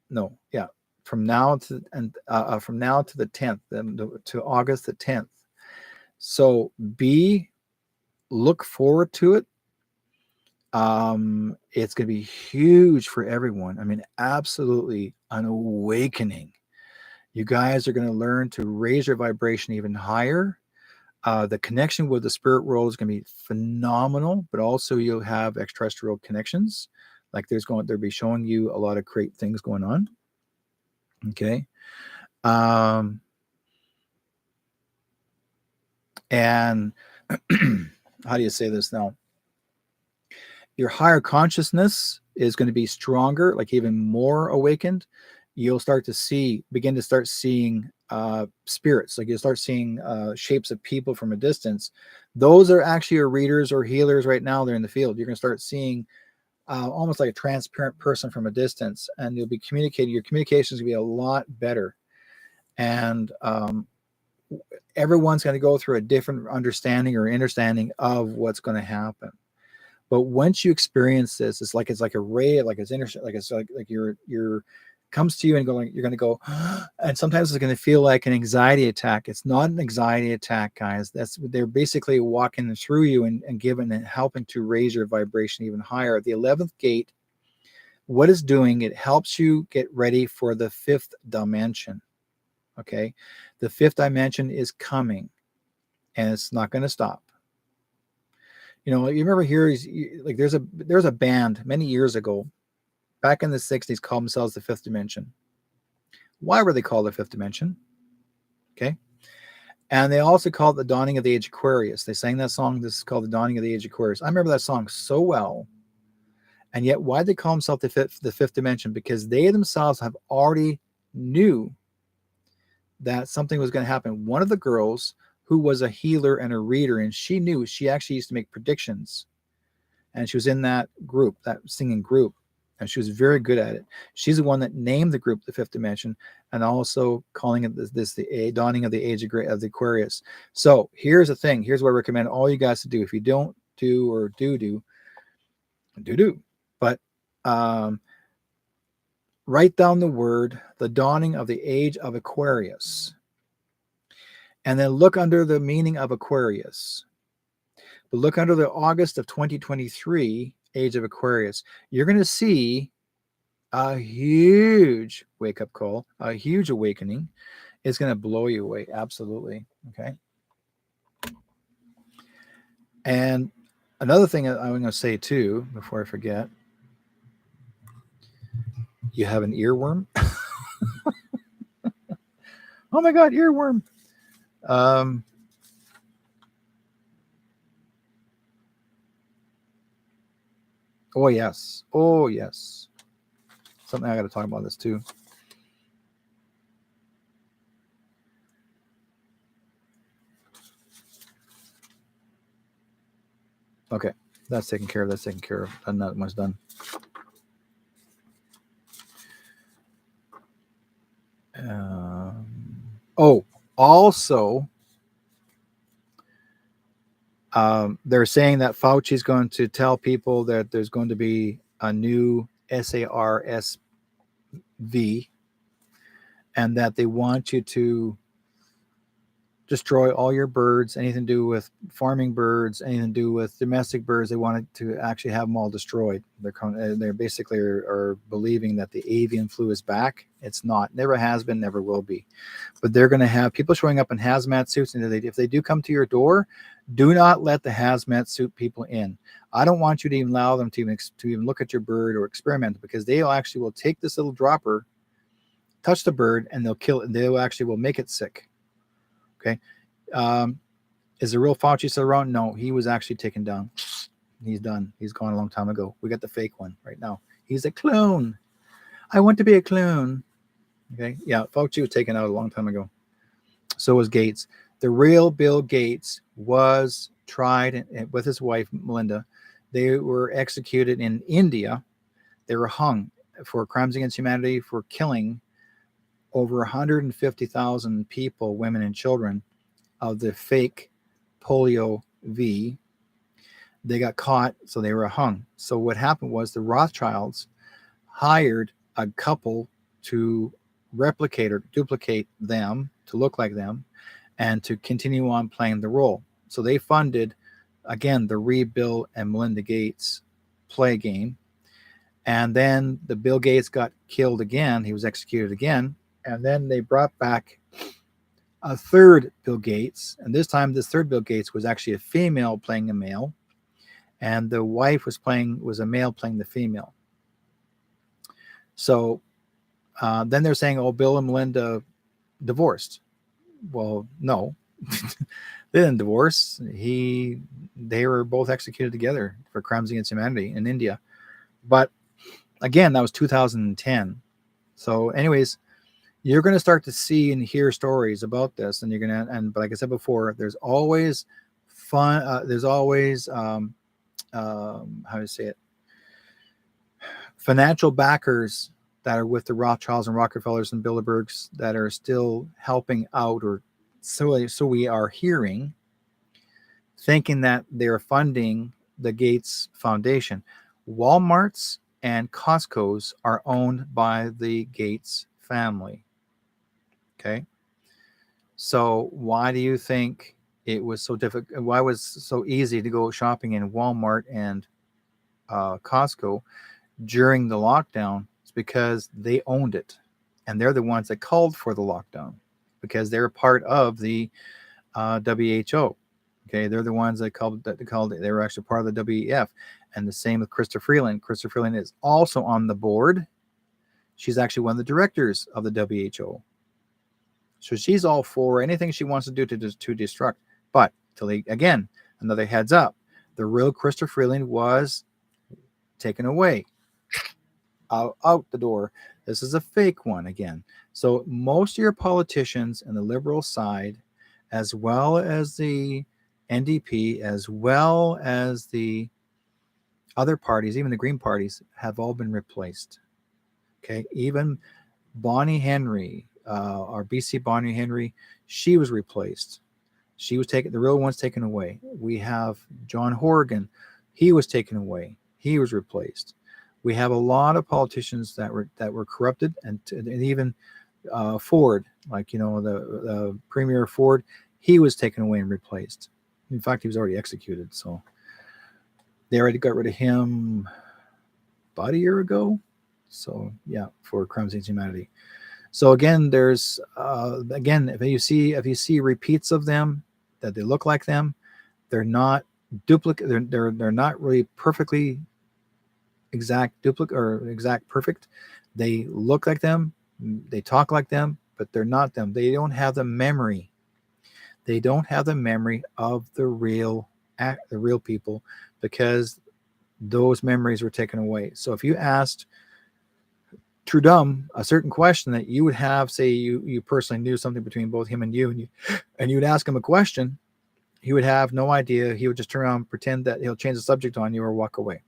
Speaker 1: no, yeah, from now to the 10th, to August the 10th. So look forward to it. It's going to be huge for everyone. I mean, absolutely an awakening. You guys are going to learn to raise your vibration even higher. The connection with the spirit world is going to be phenomenal, but also you'll have extraterrestrial connections. Like they'll be showing you a lot of great things going on. Okay. And how do you say this now? Your higher consciousness is going to be stronger, like even more awakened. You'll begin to start seeing spirits. Like you'll start seeing shapes of people from a distance. Those are actually your readers or healers right now. They're in the field. You're going to start seeing almost like a transparent person from a distance, and you'll be communicating. Your communications will be a lot better. And everyone's going to go through a different understanding of what's going to happen. But once you experience this, it's like a ray, like you're comes to you and you're going to go, and sometimes it's going to feel like an anxiety attack. It's not an anxiety attack, guys. They're basically walking through you and giving and helping to raise your vibration even higher. The 11th gate, what it's doing, it helps you get ready for the 5th dimension. Okay, the 5th dimension is coming, and it's not going to stop. You know, you remember like there's a band many years ago, back in the 60s, called themselves the 5th dimension. Why were they called the 5th dimension? Okay. And they also called it the dawning of the age Aquarius. They sang that song. This is called the dawning of the age Aquarius. I remember that song so well. And yet, why did they call themselves the 5th dimension? Because they themselves have already knew that something was going to happen. One of the girls who was a healer and a reader, and she actually used to make predictions. And she was in that group, that singing group, and she was very good at it. She's the one that named the group the 5th dimension, and also calling it the dawning of the age of the Aquarius. So here's the thing. Here's what I recommend all you guys to do. If you don't do or do, but write down the word, the dawning of the age of Aquarius, and then look under the meaning of Aquarius. But look under the August of 2023 age of Aquarius. You're going to see a huge wake-up call, a huge awakening. It's going to blow you away. Absolutely. Okay. And another thing I'm going to say too, before I forget, you have an earworm. Oh my God, earworm. Oh yes. Oh yes. Something I got to talk about this too. Okay, that's taken care of. Done that much done. Also, they're saying that Fauci's going to tell people that there's going to be a new SARS-V, and that they want you to destroy all your birds, anything to do with farming birds, anything to do with domestic birds. They wanted to actually have them all destroyed. They're basically are believing that the avian flu is back. It's not, never has been, never will be. But they're going to have people showing up in hazmat suits, and if they do come to your door, do not let the hazmat suit people in. I don't want you to even allow them to even look at your bird or experiment, because they will take this little dropper, touch the bird, and they'll kill it, and they will make it sick. Okay. Is the real Fauci still around? No, he was actually taken down. He's done. He's gone a long time ago. We got the fake one right now. He's a clone. I want to be a clone. Okay. Yeah, Fauci was taken out a long time ago. So was Gates. The real Bill Gates was tried with his wife, Melinda. They were executed in India. They were hung for crimes against humanity for killing over 150,000 people, women and children, of the fake polio V. They got caught, so they were hung. So what happened was the Rothschilds hired a couple to replicate or duplicate them, to look like them, and to continue on playing the role. So they funded, again, the Bill and Melinda Gates play game. And then the Bill Gates got killed again. He was executed again. And then they brought back a third Bill Gates. And this time, this third Bill Gates was actually a female playing a male. And the wife was a male playing the female. So then they're saying, oh, Bill and Melinda divorced. Well, no, they didn't divorce. They were both executed together for crimes against humanity in India. But again, that was 2010. So anyways, you're going to start to see and hear stories about this, and but like I said before, there's always fun. There's always, how to say it, financial backers that are with the Rothschilds and Rockefellers and Bilderbergs that are still helping out, or so we are hearing, thinking that they're funding the Gates Foundation. Walmart's and Costco's are owned by the Gates family. Okay. So why do you think it was so difficult? Why was it so easy to go shopping in Walmart and Costco during the lockdown? It's because they owned it, and they're the ones that called for the lockdown because they're part of the WHO. Okay, they're the ones that they were actually part of the WEF. And the same with Krista Freeland. Krista Freeland is also on the board. She's actually one of the directors of the WHO. So she's all for anything she wants to do to destruct. But again, another heads up, the real Krista Freeland was taken away, out the door. This is a fake one again. So most of your politicians in the liberal side, as well as the NDP, as well as the other parties, even the Green parties, have all been replaced. Okay, even Bonnie Henry, our BC Bonnie Henry, she was replaced. She was taken. The real one's taken away. We have John Horgan, he was taken away. He was replaced. We have a lot of politicians that were corrupted, and even Ford, like the Premier Ford, he was taken away and replaced. In fact, he was already executed. So they already got rid of him about a year ago. So yeah, for crimes against humanity. So again, there's if you see repeats of them that they look like them, they're not duplicate. They're not really perfectly exact duplicate or exact perfect. They look like them, they talk like them, but they're not them. They don't have the memory. They don't have the memory of the real people, because those memories were taken away. So if you asked Trudeau a certain question that you would have, say you personally knew something between both him and you would ask him a question, he would have no idea. He would just turn around, pretend that he'll change the subject on you, or walk away.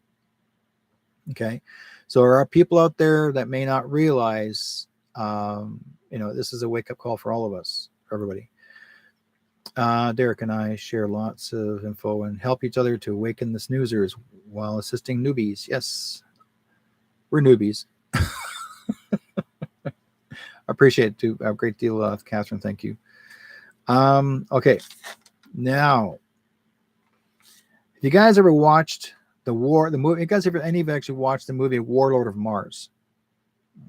Speaker 1: Okay, so there are people out there that may not realize, this is a wake-up call for all of us, for everybody. Derek and I share lots of info and help each other to awaken the snoozers while assisting newbies. Yes, we're newbies. Appreciate it too. A great deal, Catherine. Thank you. Okay, now, if you guys ever watched the movie, you guys any of you actually watched the movie Warlord of Mars?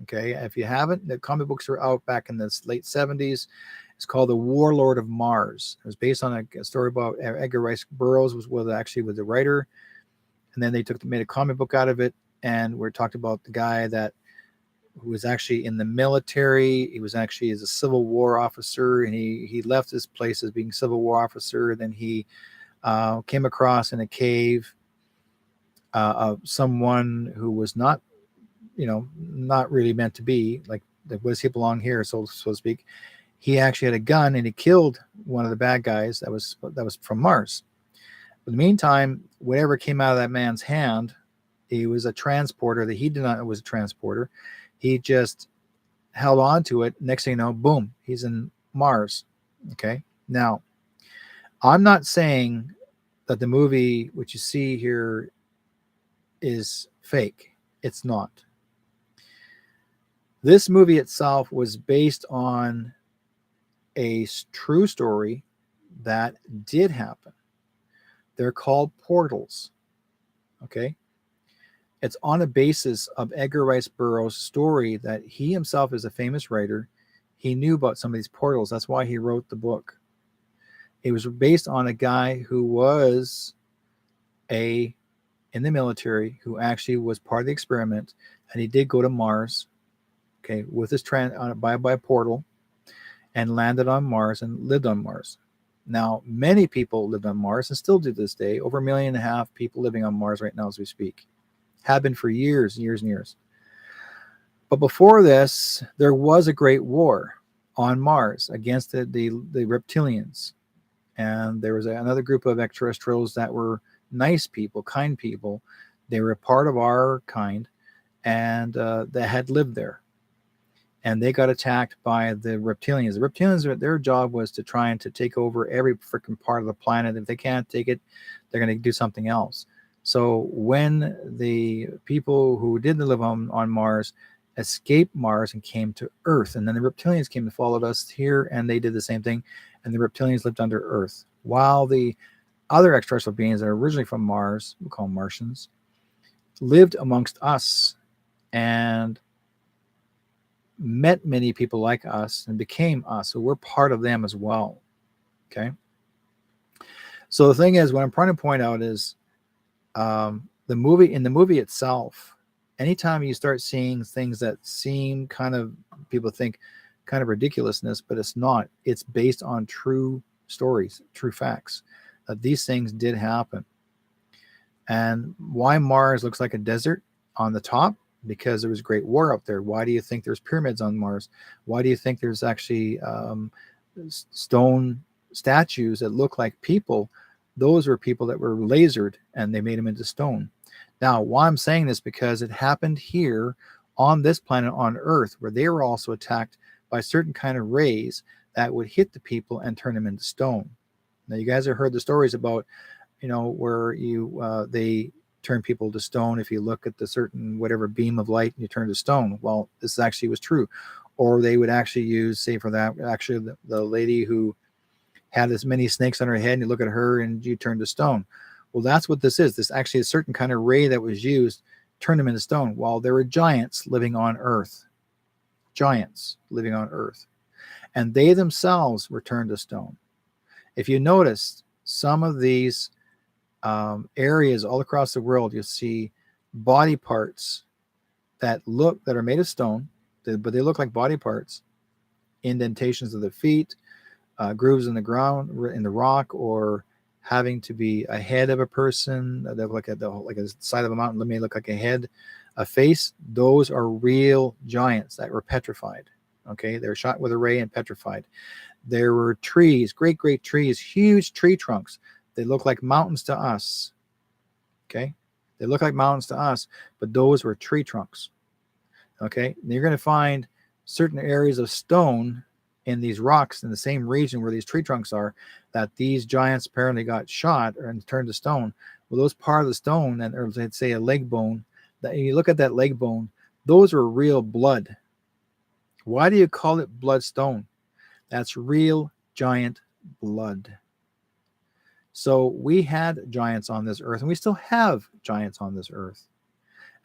Speaker 1: Okay, if you haven't, the comic books were out back in the late 70s. It's called The Warlord of Mars. It was based on a story about Edgar Rice Burroughs was the writer, and then they made a comic book out of it, and we talked about the guy that who was actually in the military. He was actually as a Civil War officer, and he left his place as being Civil War officer. Then he came across in a cave of someone who was not, not really meant to be, like, what does he belong here, so to speak. He actually had a gun, and he killed one of the bad guys that was from Mars. But in the meantime, whatever came out of that man's hand, he was a transporter that he did not know was a transporter. He just held on to it. Next thing you know, boom, he's in Mars. Okay. Now, I'm not saying that the movie, which you see here, is fake. It's not. This movie itself was based on a true story that did happen. They're called portals. Okay. It's on a basis of Edgar Rice Burroughs' story that he himself is a famous writer. He knew about some of these portals. That's why he wrote the book. It was based on a guy who was in the military, who actually was part of the experiment, and he did go to Mars, okay, with his by a portal, and landed on Mars and lived on Mars. Now, many people lived on Mars and still do this day. Over 1.5 million people living on Mars right now as we speak. Have been for years and years. But before this, there was a great war on Mars against the reptilians. And there was another group of extraterrestrials that were nice people, kind people. They were a part of our kind, and they had lived there. And they got attacked by the reptilians. The reptilians, their job was to try and to take over every freaking part of the planet. If they can't take it, they're going to do something else. So when the people who didn't live on Mars escaped Mars and came to Earth, and then the reptilians came and followed us here, and they did the same thing, and the reptilians lived under Earth, while the other extraterrestrial beings that are originally from Mars, we call them Martians, lived amongst us and met many people like us and became us. So we're part of them as well. Okay. So the thing is, what I'm trying to point out is, in the movie itself, anytime you start seeing things that seem people think kind of ridiculousness, but it's not. It's based on true stories, true facts, that these things did happen. And why Mars looks like a desert on the top? Because there was a great war up there. Why do you think there's pyramids on Mars? Why do you think there's actually stone statues that look like people? Those were people that were lasered, and they made them into stone. Now, why I'm saying this, because it happened here on this planet, on Earth, where they were also attacked by certain kind of rays that would hit the people and turn them into stone. Now, you guys have heard the stories about, where they turn people to stone. If you look at the certain whatever beam of light, you turn to stone. Well, this actually was true. Or they would actually use, say for that, actually the lady who had as many snakes on her head, and you look at her and you turn to stone. Well, that's what this is. This actually a certain kind of ray that was used, turned them into stone. While there were giants living on Earth. Giants living on Earth. And they themselves were turned to stone. If you notice, some of these areas all across the world, you'll see body parts that are made of stone, but they look like body parts. Indentations of the feet, grooves in the ground, in the rock, or having to be a head of a person that look like a side of a mountain. Let me look like a head, a face. Those are real giants that were petrified. Okay, they were shot with a ray and petrified. There were trees, great trees, huge tree trunks. They look like mountains to us. Okay, they look like mountains to us, but those were tree trunks. Okay, and you're going to find certain areas of stone in these rocks in the same region where these tree trunks are, that these giants apparently got shot and turned to stone. Well, those part of the stone, or let's say a leg bone, that you look at that leg bone, those are real blood. Why do you call it bloodstone? That's real giant blood. So we had giants on this earth, and we still have giants on this earth.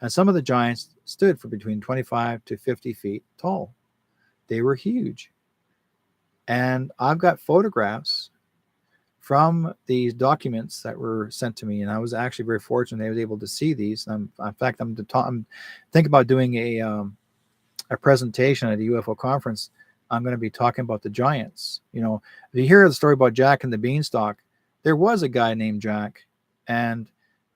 Speaker 1: And some of the giants stood for between 25 to 50 feet tall. They were huge. And I've got photographs from these documents that were sent to me, and I was actually very fortunate I was able to see these. In fact, I'm thinking about doing a presentation at a UFO conference, I'm going to be talking about the giants. You know, if you hear the story about Jack and the Beanstalk, there was a guy named Jack, and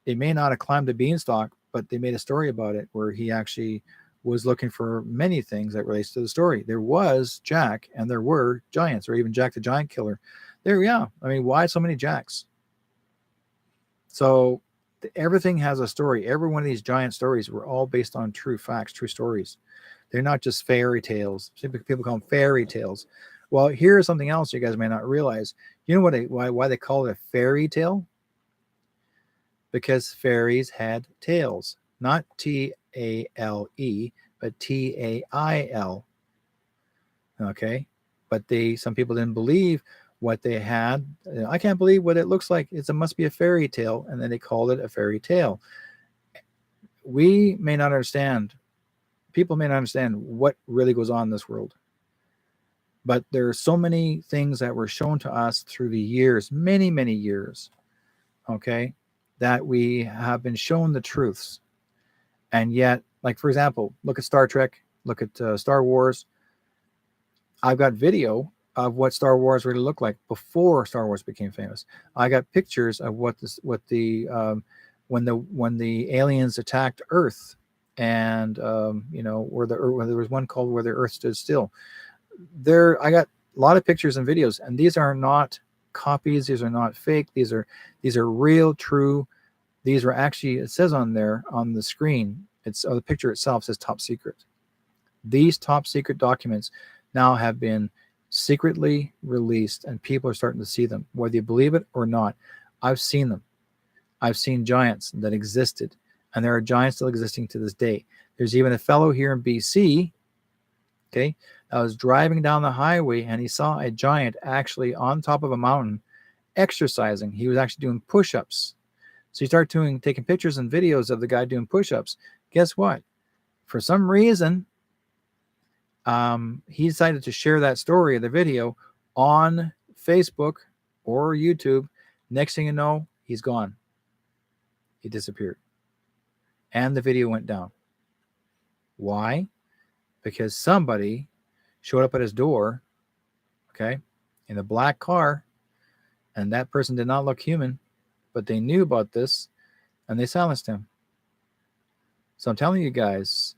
Speaker 1: he may not have climbed the beanstalk, but they made a story about it where he actually was looking for many things that relates to the story. There was Jack, and there were giants, or even Jack the Giant Killer. There, yeah. I mean, why so many Jacks? So everything has a story. Every one of these giant stories were all based on true facts, true stories. They're not just fairy tales. People call them fairy tales. Well, here's something else you guys may not realize. You know why they call it a fairy tale? Because fairies had tails, not T-A-L-E, but T-A-I-L. Okay, but some people didn't believe what they had. I can't believe what it looks like. It must be a fairy tale, and then they called it a fairy tale. We may not understand. People may not understand what really goes on in this world. But there are so many things that were shown to us through the years, many, many years, okay, that we have been shown the truths. And yet, like, for example, look at Star Trek, look at Star Wars. I've got video of what Star Wars really looked like before Star Wars became famous. I got pictures of when the aliens attacked Earth, and where there was one called Where the Earth Stood Still. I got a lot of pictures and videos, and these are not copies. These are not fake. These are real, true. These are actually, it says on there on the screen, the picture itself says top secret. These top secret documents now have been secretly released, and people are starting to see them, whether you believe it or not. I've seen them. I've seen giants that existed, and there are giants still existing to this day. There's even a fellow here in BC, okay, I was driving down the highway, and he saw a giant actually on top of a mountain exercising. He was actually doing push-ups. So you start taking pictures and videos of the guy doing push-ups. Guess what? For some reason, he decided to share that story of the video on Facebook or YouTube. Next thing you know, he's gone. He disappeared. And the video went down. Why? Because somebody showed up at his door, okay, in a black car, and that person did not look human, but they knew about this, and they silenced him. So I'm telling you guys,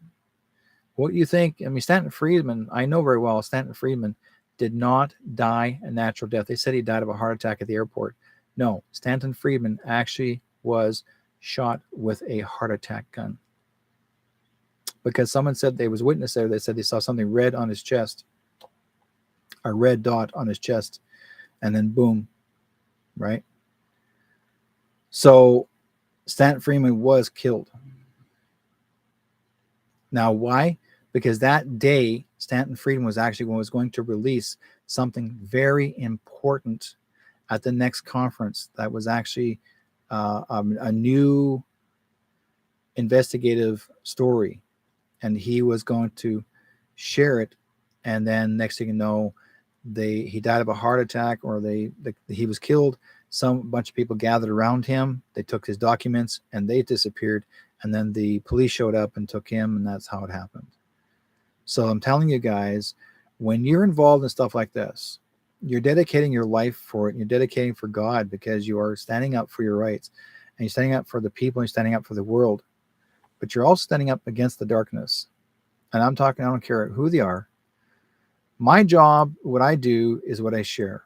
Speaker 1: what you think? I mean, Stanton Friedman, I know very well, Stanton Friedman did not die a natural death. They said he died of a heart attack at the airport. No, Stanton Friedman actually was shot with a heart attack gun. Because someone said they was witness there. They said they saw something red on his chest, a red dot on his chest, and then boom, right? So Stanton Friedman was killed. Now, why? Because that day, Stanton Friedman was going to release something very important at the next conference. That was actually a new investigative story. And he was going to share it, and then next thing you know, he died of a heart attack, or he was killed. A bunch of people gathered around him. They took his documents, and they disappeared. And then the police showed up and took him, and that's how it happened. So I'm telling you guys, when you're involved in stuff like this, you're dedicating your life for it. And you're dedicating for God, because you are standing up for your rights, and you're standing up for the people, and you're standing up for the world. But you're also standing up against the darkness. And I don't care who they are. My job, what I do, is what I share.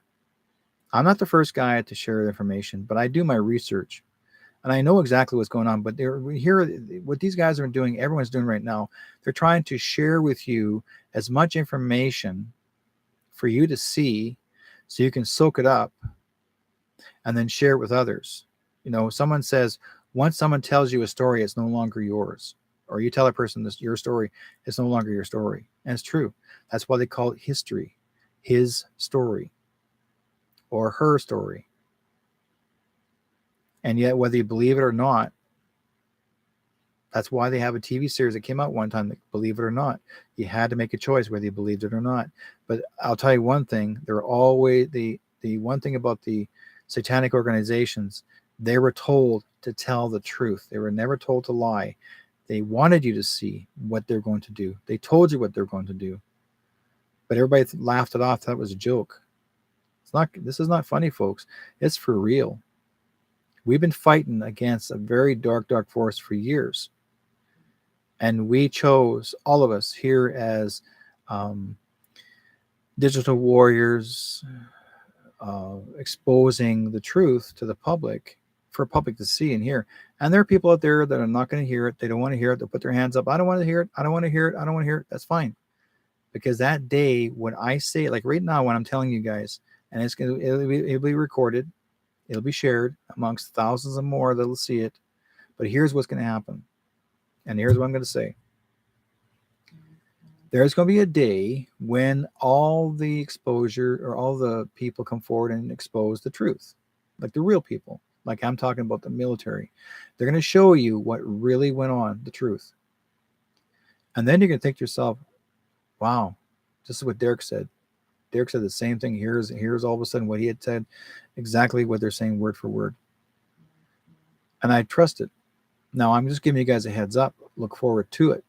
Speaker 1: I'm not the first guy to share information, but I do my research. And I know exactly what's going on. But what these guys are doing, everyone's doing right now, they're trying to share with you as much information for you to see, so you can soak it up and then share it with others. You know, someone says, once someone tells you a story, it's no longer yours. Or you tell a person your story, it's no longer your story. And it's true. That's why they call it history. His story. Or her story. And yet, whether you believe it or not, that's why they have a TV series that came out one time, that, believe it or not, you had to make a choice whether you believed it or not. But I'll tell you one thing, there are always the one thing about the satanic organizations, they were told to tell the truth. They were never told to lie. They wanted you to see what they're going to do. They told you what they're going to do. But everybody laughed it off. That was a joke. This is not funny, folks. It's for real. We've been fighting against a very dark, dark force for years. And we chose, all of us here as digital warriors, exposing the truth to the public for public to see and hear. And there are people out there that are not going to hear it. They don't want to hear it. They'll put their hands up. I don't want to hear it. I don't want to hear it. I don't want to hear it. That's fine. Because that day when I say, like right now, when I'm telling you guys, and it'll be recorded, it'll be shared amongst thousands and more that'll see it. But here's what's going to happen. And here's what I'm going to say. There's going to be a day when all the exposure or all the people come forward and expose the truth, like the real people. Like I'm talking about the military. They're going to show you what really went on, the truth. And then you're going to think to yourself, wow, this is what Derek said. Derek said the same thing. Here's all of a sudden what he had said, exactly what they're saying word for word. And I trust it. Now I'm just giving you guys a heads up. Look forward to it.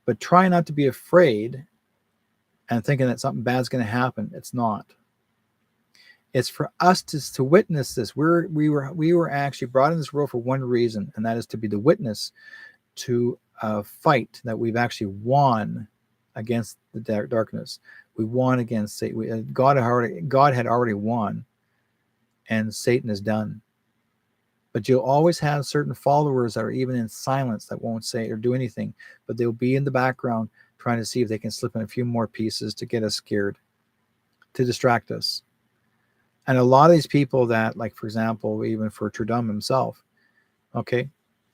Speaker 1: But try not to be afraid and thinking that something bad's going to happen. It's not. It's for us to witness this. We were actually brought in this world for one reason, and that is to be the witness to a fight that we've actually won against the darkness. We won against Satan. God had already won, and Satan is done. But you'll always have certain followers that are even in silence that won't say or do anything, but they'll be in the background trying to see if they can slip in a few more pieces to get us scared, to distract us. And a lot of these people that, like, for example, even for Trudeau himself, okay,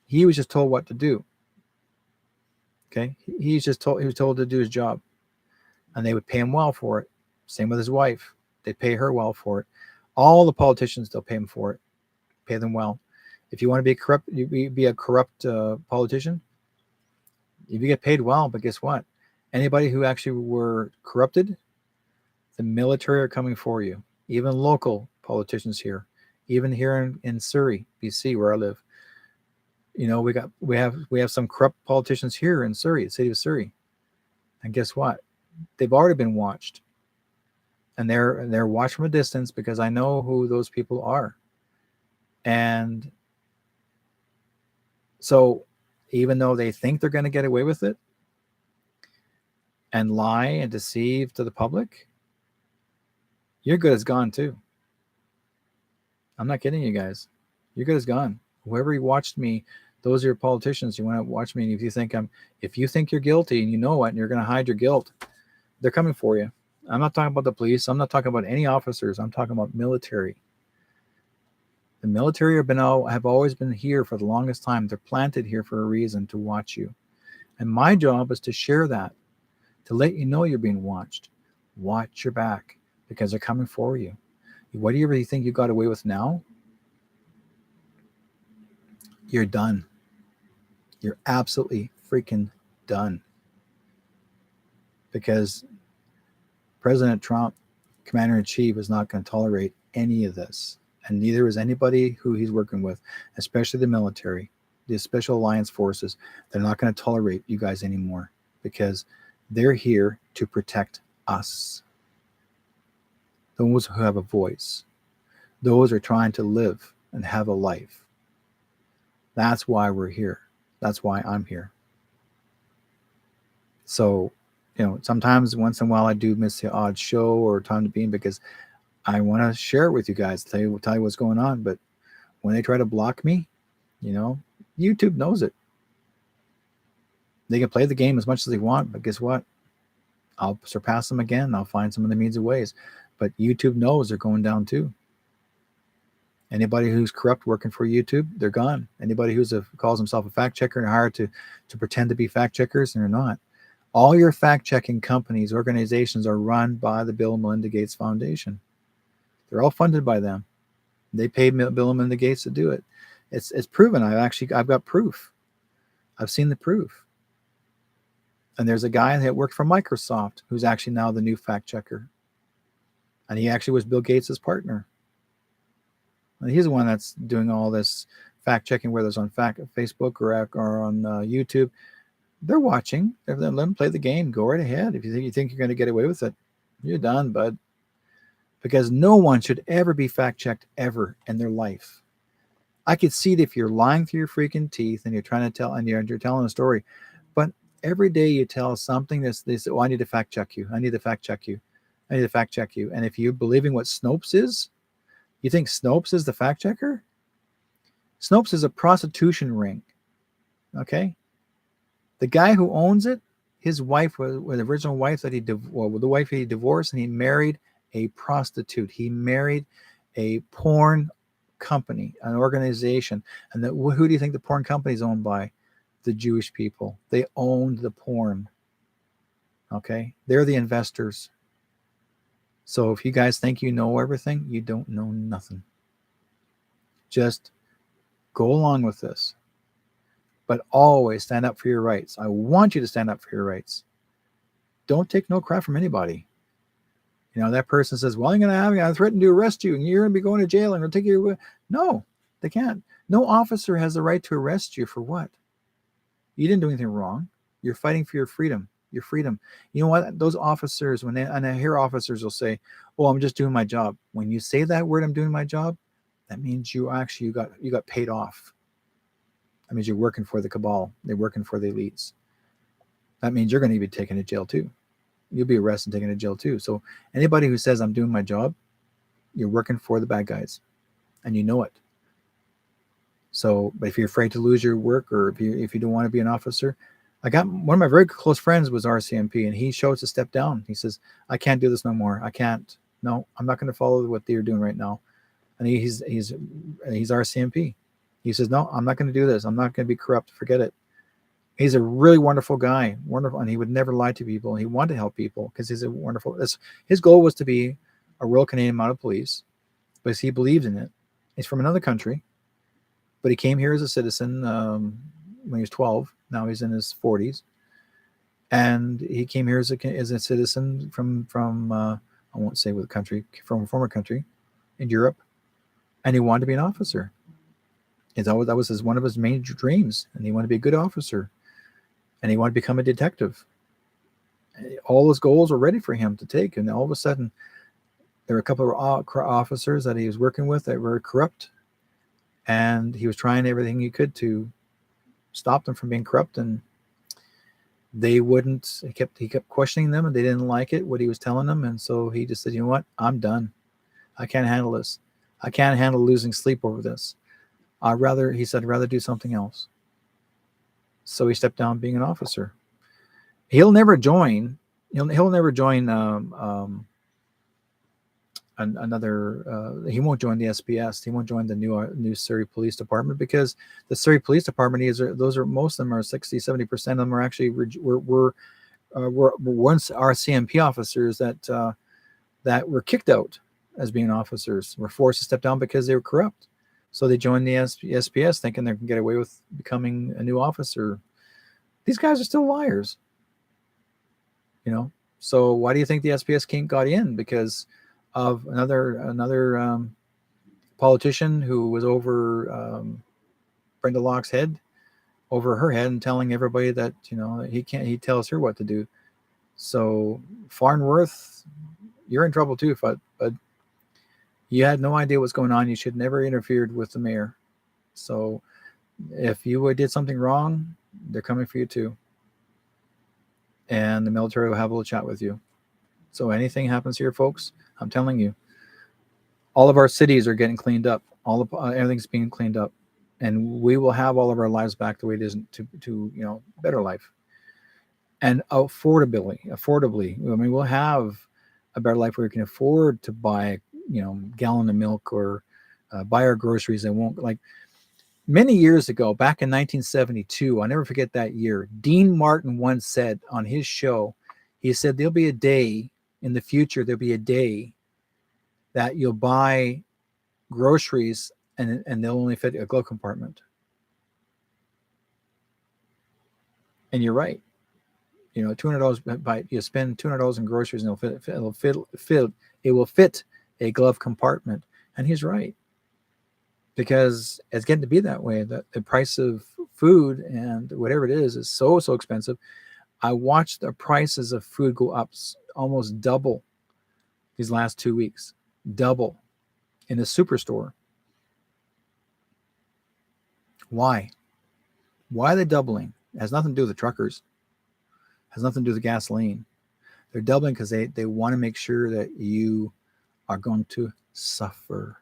Speaker 1: he was just told what to do. Okay, he was told to do his job, and they would pay him well for it. Same with his wife; they pay her well for it. All the politicians, they'll pay him for it, pay them well. If you want to be a corrupt politician, if you get paid well, but guess what? Anybody who actually were corrupted, the military are coming for you. Even local politicians here, even here in Surrey, BC, where I live. You know, we have some corrupt politicians here in Surrey, the city of Surrey. And guess what? They've already been watched. And they're watched from a distance because I know who those people are. And so even though they think they're going to get away with it and lie and deceive to the public, your good is gone too. I'm not kidding you guys. Your good is gone. Whoever watched me, those are your politicians. You want to watch me, and if you think you're guilty and you know it, and you're going to hide your guilt, they're coming for you. I'm not talking about the police. I'm not talking about any officers. I'm talking about military. The military have always been here for the longest time. They're planted here for a reason, to watch you. And my job is to share that, to let you know you're being watched. Watch your back, because they're coming for you. What do you really think you got away with now? You're done. You're absolutely freaking done. Because President Trump, Commander-in-Chief, is not going to tolerate any of this. And neither is anybody who he's working with, especially the military, the Special Alliance Forces. They're not going to tolerate you guys anymore, because they're here to protect us. Those who have a voice. Those who are trying to live and have a life. That's why we're here. That's why I'm here. So, sometimes once in a while I do miss the odd show or time to beam, because I want to share it with you guys, tell you what's going on. But when they try to block me, YouTube knows it. They can play the game as much as they want, but guess what? I'll surpass them again. I'll find some of the means of ways. But YouTube knows they're going down too. Anybody who's corrupt working for YouTube, they're gone. Anybody who calls himself a fact checker and hired to pretend to be fact checkers, and they're not. All your fact checking companies, organizations are run by the Bill and Melinda Gates Foundation. They're all funded by them. They paid Bill and Melinda Gates to do it. It's proven. I've got proof. I've seen the proof. And there's a guy that worked for Microsoft who's actually now the new fact checker. And he actually was Bill Gates' partner. And he's the one that's doing all this fact checking, whether it's on Facebook or on YouTube. They're watching. Let them play the game. Go right ahead. If you think you're going to get away with it, you're done, bud. Because no one should ever be fact checked ever in their life. I could see it if you're lying through your freaking teeth and you're trying to tell, and you're telling a story, but every day you tell something they say, "Oh, I need to fact check you. I need to fact check you. I need to fact check you." And if you're believing what Snopes is, you think Snopes is the fact checker? Snopes is a prostitution ring. Okay, the guy who owns it, his wife was the original wife that the wife he divorced, and he married a prostitute. He married a porn company, an organization. And who do you think the porn company is owned by? The Jewish people. They owned the porn. Okay, they're the investors. So if you guys think you know everything, you don't know nothing. Just go along with this, but always stand up for your rights. I want you to stand up for your rights. Don't take no crap from anybody. You know, that person says, "Well, I threatened to arrest you, and you're going to be going to jail, and I'll take you away." No, they can't. No officer has the right to arrest you for what? You didn't do anything wrong. You're fighting for your freedom. Your freedom. You know what? Those officers, and I hear officers will say, "Oh, I'm just doing my job." When you say that word, "I'm doing my job," that means you got paid off. That means you're working for the cabal. They're working for the elites. That means you're going to be taken to jail too. You'll be arrested and taken to jail too. So anybody who says, "I'm doing my job," you're working for the bad guys, and you know it. So, but if you're afraid to lose your work, or if you don't want to be an officer, I got one of my very close friends was RCMP, and he chose to step down. He says, "I can't do this no more. I can't. No, I'm not going to follow what they're doing right now." And he's RCMP. He says, "No, I'm not going to do this. I'm not going to be corrupt. Forget it." He's a really wonderful guy, wonderful, and he would never lie to people. He wanted to help people because he's a wonderful. His goal was to be a Royal Canadian Mounted Police, because he believed in it. He's from another country, but he came here as a citizen when he was 12. Now he's in his 40s, and he came here as a citizen from I won't say what country, from a former country in Europe, and he wanted to be an officer. That was one of his main dreams, and he wanted to be a good officer, and he wanted to become a detective. All his goals were ready for him to take, and all of a sudden, there were a couple of officers that he was working with that were corrupt, and he was trying everything he could to stop them from being corrupt, and they wouldn't. He kept questioning them, and they didn't like it, what he was telling them, and so he just said, "You know what? I'm done. I can't handle this. I can't handle losing sleep over this. I'd rather do something else." So he stepped down being an officer. He'll never join. He'll never join another. He won't join the SPS. He won't join the new Surrey Police Department, because the Surrey Police Department most of them are 60-70% of them are actually were once RCMP officers that were kicked out as being officers, were forced to step down because they were corrupt. So they joined the SPS thinking they can get away with becoming a new officer. These guys are still liars. So why do you think the SPS got in? Because of another politician who was over Brenda Locke's head, over her head, and telling everybody that he tells her what to do. So Farnworth, you're in trouble too, but you had no idea what's going on. You should never interfered with the mayor. So if you did something wrong, they're coming for you too. And the military will have a little chat with you. So anything happens here, folks, I'm telling you, all of our cities are getting cleaned up. Everything's being cleaned up, and we will have all of our lives back the way it is to better life, and affordably. I mean, we'll have a better life where we can afford to buy gallon of milk, or buy our groceries. They won't, like many years ago, back in 1972, I'll never forget that year. Dean Martin once said on his show, he said, there'll be a day in the future, that you'll buy groceries and they'll only fit a glove compartment. And you're right. $200, you spend $200 in groceries and it will fit a glove compartment. And he's right. because it's getting to be that way. The price of food and whatever it is so expensive. I watched the prices of food go up almost double these last 2 weeks, double in the superstore. Why? Why are they doubling? It has nothing to do with the truckers. It has nothing to do with the gasoline. They're doubling because they want to make sure that you are going to suffer.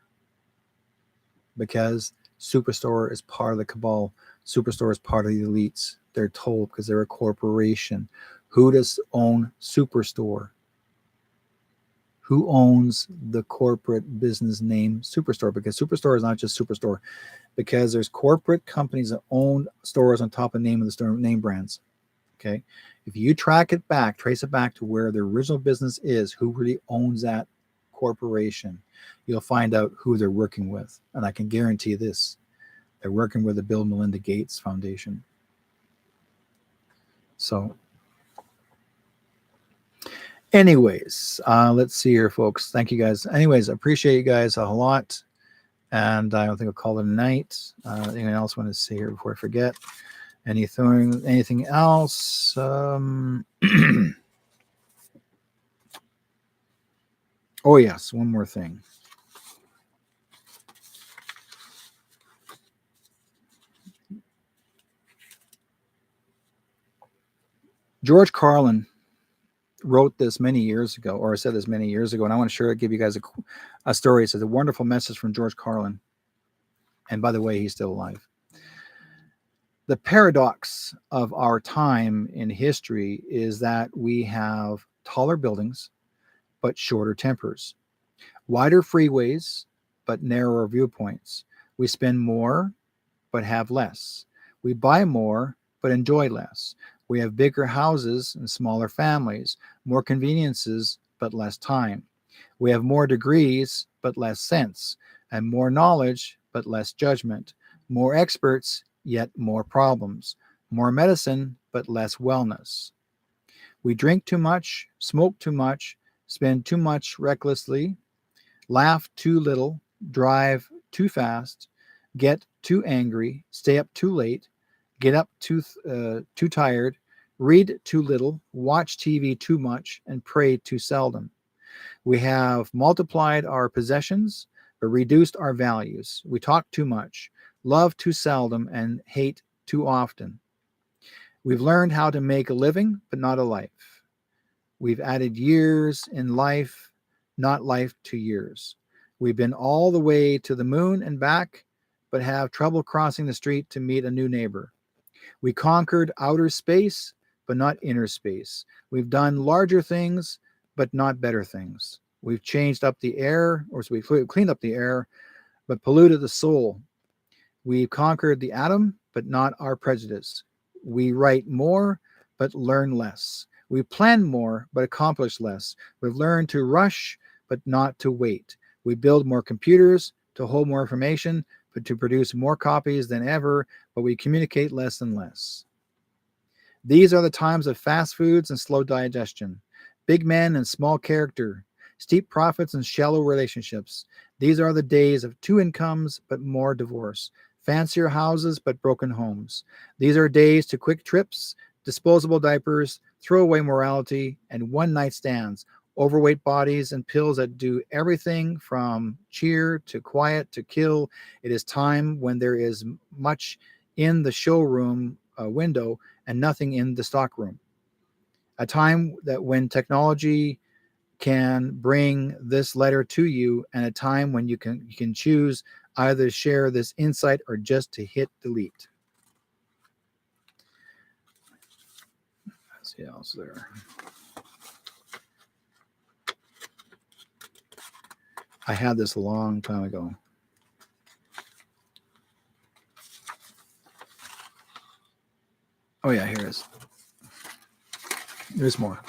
Speaker 1: Because Superstore is part of the cabal. Superstore is part of the elites. They're told because they're a corporation. Who does own Superstore? Who owns the corporate business name Superstore? Because Superstore is not just Superstore. Because there's corporate companies that own stores on top of the name of the store, name brands. Okay. If you trace it back to where the original business is, who really owns that corporation, you'll find out who they're working with. And I can guarantee this. They're working with the Bill and Melinda Gates Foundation. So anyways, let's see here, folks. Thank you guys. Anyways, I appreciate you guys a lot. And I don't think I'll call it a night. Anything else I want to say here before I forget? Anything else? Oh, yes. One more thing. George Carlin wrote this many years ago, or said this many years ago, and I want to give you guys a story. It says a wonderful message from George Carlin. And by the way, he's still alive. The paradox of our time in history is that we have taller buildings, but shorter tempers, wider freeways, but narrower viewpoints. We spend more, but have less. We buy more, but enjoy less. We have bigger houses and smaller families, more conveniences, but less time. We have more degrees, but less sense, and more knowledge, but less judgment, more experts, yet more problems, more medicine, but less wellness. We drink too much, smoke too much, spend too much recklessly, laugh too little, drive too fast, get too angry, stay up too late, get up too tired, read too little, watch TV too much, and pray too seldom. We have multiplied our possessions, but reduced our values. We talk too much, love too seldom, and hate too often. We've learned how to make a living, but not a life. We've added years in life, not life to years. We've been all the way to the moon and back, but have trouble crossing the street to meet a new neighbor. We conquered outer space, but not inner space. We've done larger things, but not better things. We've changed up the air, or so we've cleaned up the air, but polluted the soul. We've conquered the atom, but not our prejudice. We write more, but learn less. We plan more, but accomplish less. We've learned to rush, but not to wait. We build more computers to hold more information, but to produce more copies than ever, but we communicate less and less. These are the times of fast foods and slow digestion, big men and small character, steep profits and shallow relationships. These are the days of 2 incomes, but more divorce, fancier houses, but broken homes. These are days to quick trips, disposable diapers, throwaway morality, and one-night stands, overweight bodies and pills that do everything from cheer to quiet to kill. It is time when there is much in the showroom window and nothing in the stockroom. A time that when technology can bring this letter to you, and a time when you can choose either to share this insight or just to hit delete. Let's see what else there. I had this a long time ago. Oh yeah, here it is. There's more.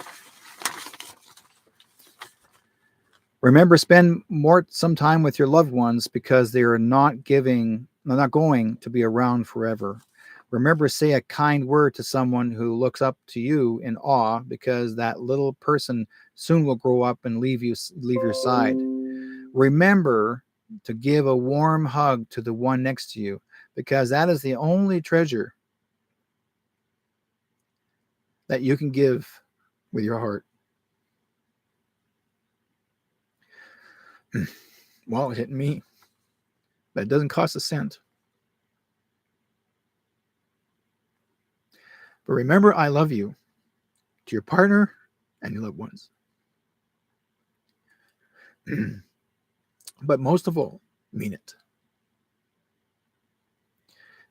Speaker 1: Remember, spend some time with your loved ones because they are not going to be around forever. Remember, say a kind word to someone who looks up to you in awe, because that little person soon will grow up and leave your side. Remember to give a warm hug to the one next to you, because that is the only treasure that you can give with your heart. Well, it hit me, but it doesn't cost a cent. But remember, I love you to your partner and your loved ones. But most of all, mean it.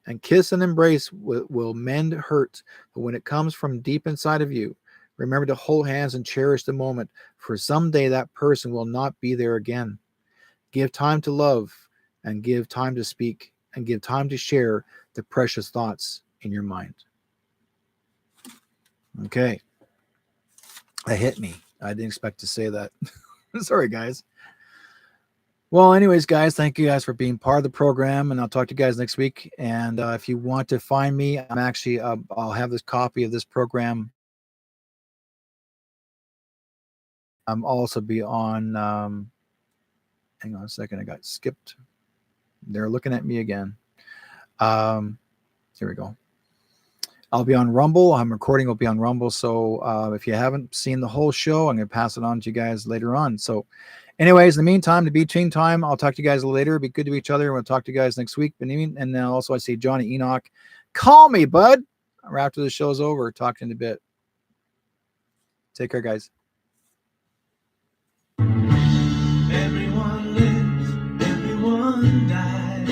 Speaker 1: And kiss and embrace will mend hurt. But when it comes from deep inside of you, remember to hold hands and cherish the moment, for someday that person will not be there again. Give time to love, and give time to speak, and give time to share the precious thoughts in your mind. Okay. That hit me. I didn't expect to say that. Sorry, guys. Well, anyways, guys, thank you guys for being part of the program, and I'll talk to you guys next week. And if you want to find me, I'm actually, I'll have this copy of this program. I'm also be on, hang on a second, I got skipped. They're looking at me again. Here we go. I'll be on Rumble. I'm recording will be on Rumble. So if you haven't seen the whole show, I'm going to pass it on to you guys later on. So anyways, in the meantime, to be between time, I'll talk to you guys later. Be good to each other. We'll talk to you guys next week. And then also I see Johnny Enoch. Call me, bud. Or after the show's over. Talk in a bit. Take care, guys.
Speaker 2: Everyone lives, everyone dies.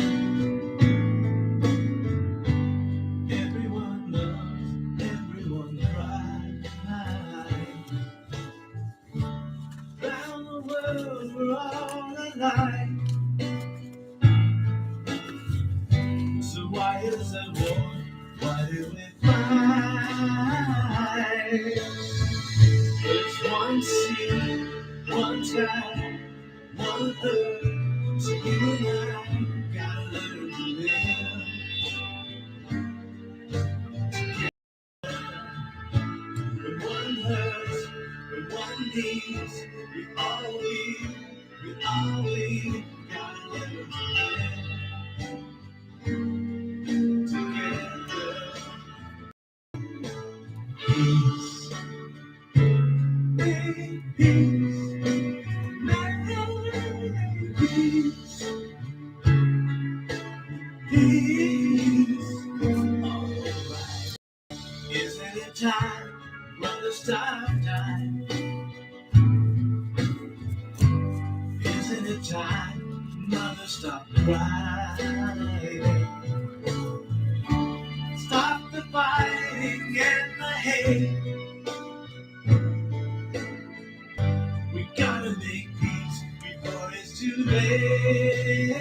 Speaker 2: Everyone loves, everyone cries. Round the world we're all alike. So why is there war? Why do we fight? There's one sea, one sky, one earth. So you and I gotta learn to live. When one hurts, when one needs, we all gotta learn to live together. Peace, make peace, make peace, peace. Alright. Isn't it time, mother, stop time? Isn't it time, mother, stop crying? Stop the fighting and the hate. We gotta make peace before it's too late.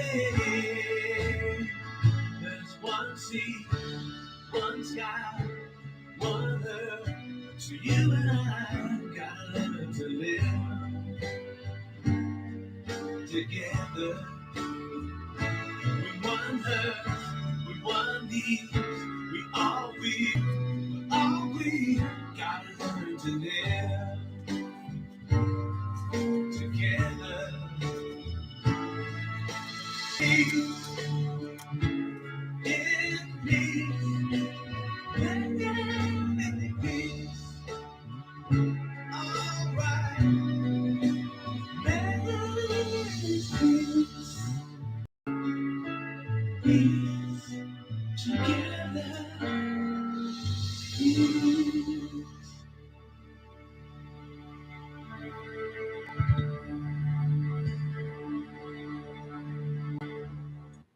Speaker 2: There's one sea, one sky, one earth. So you and I gotta learn to live together. When one hurts, when one needs, we gotta learn to live together. Peace in peace, in peace. Alright, make peace, peace together. Peace.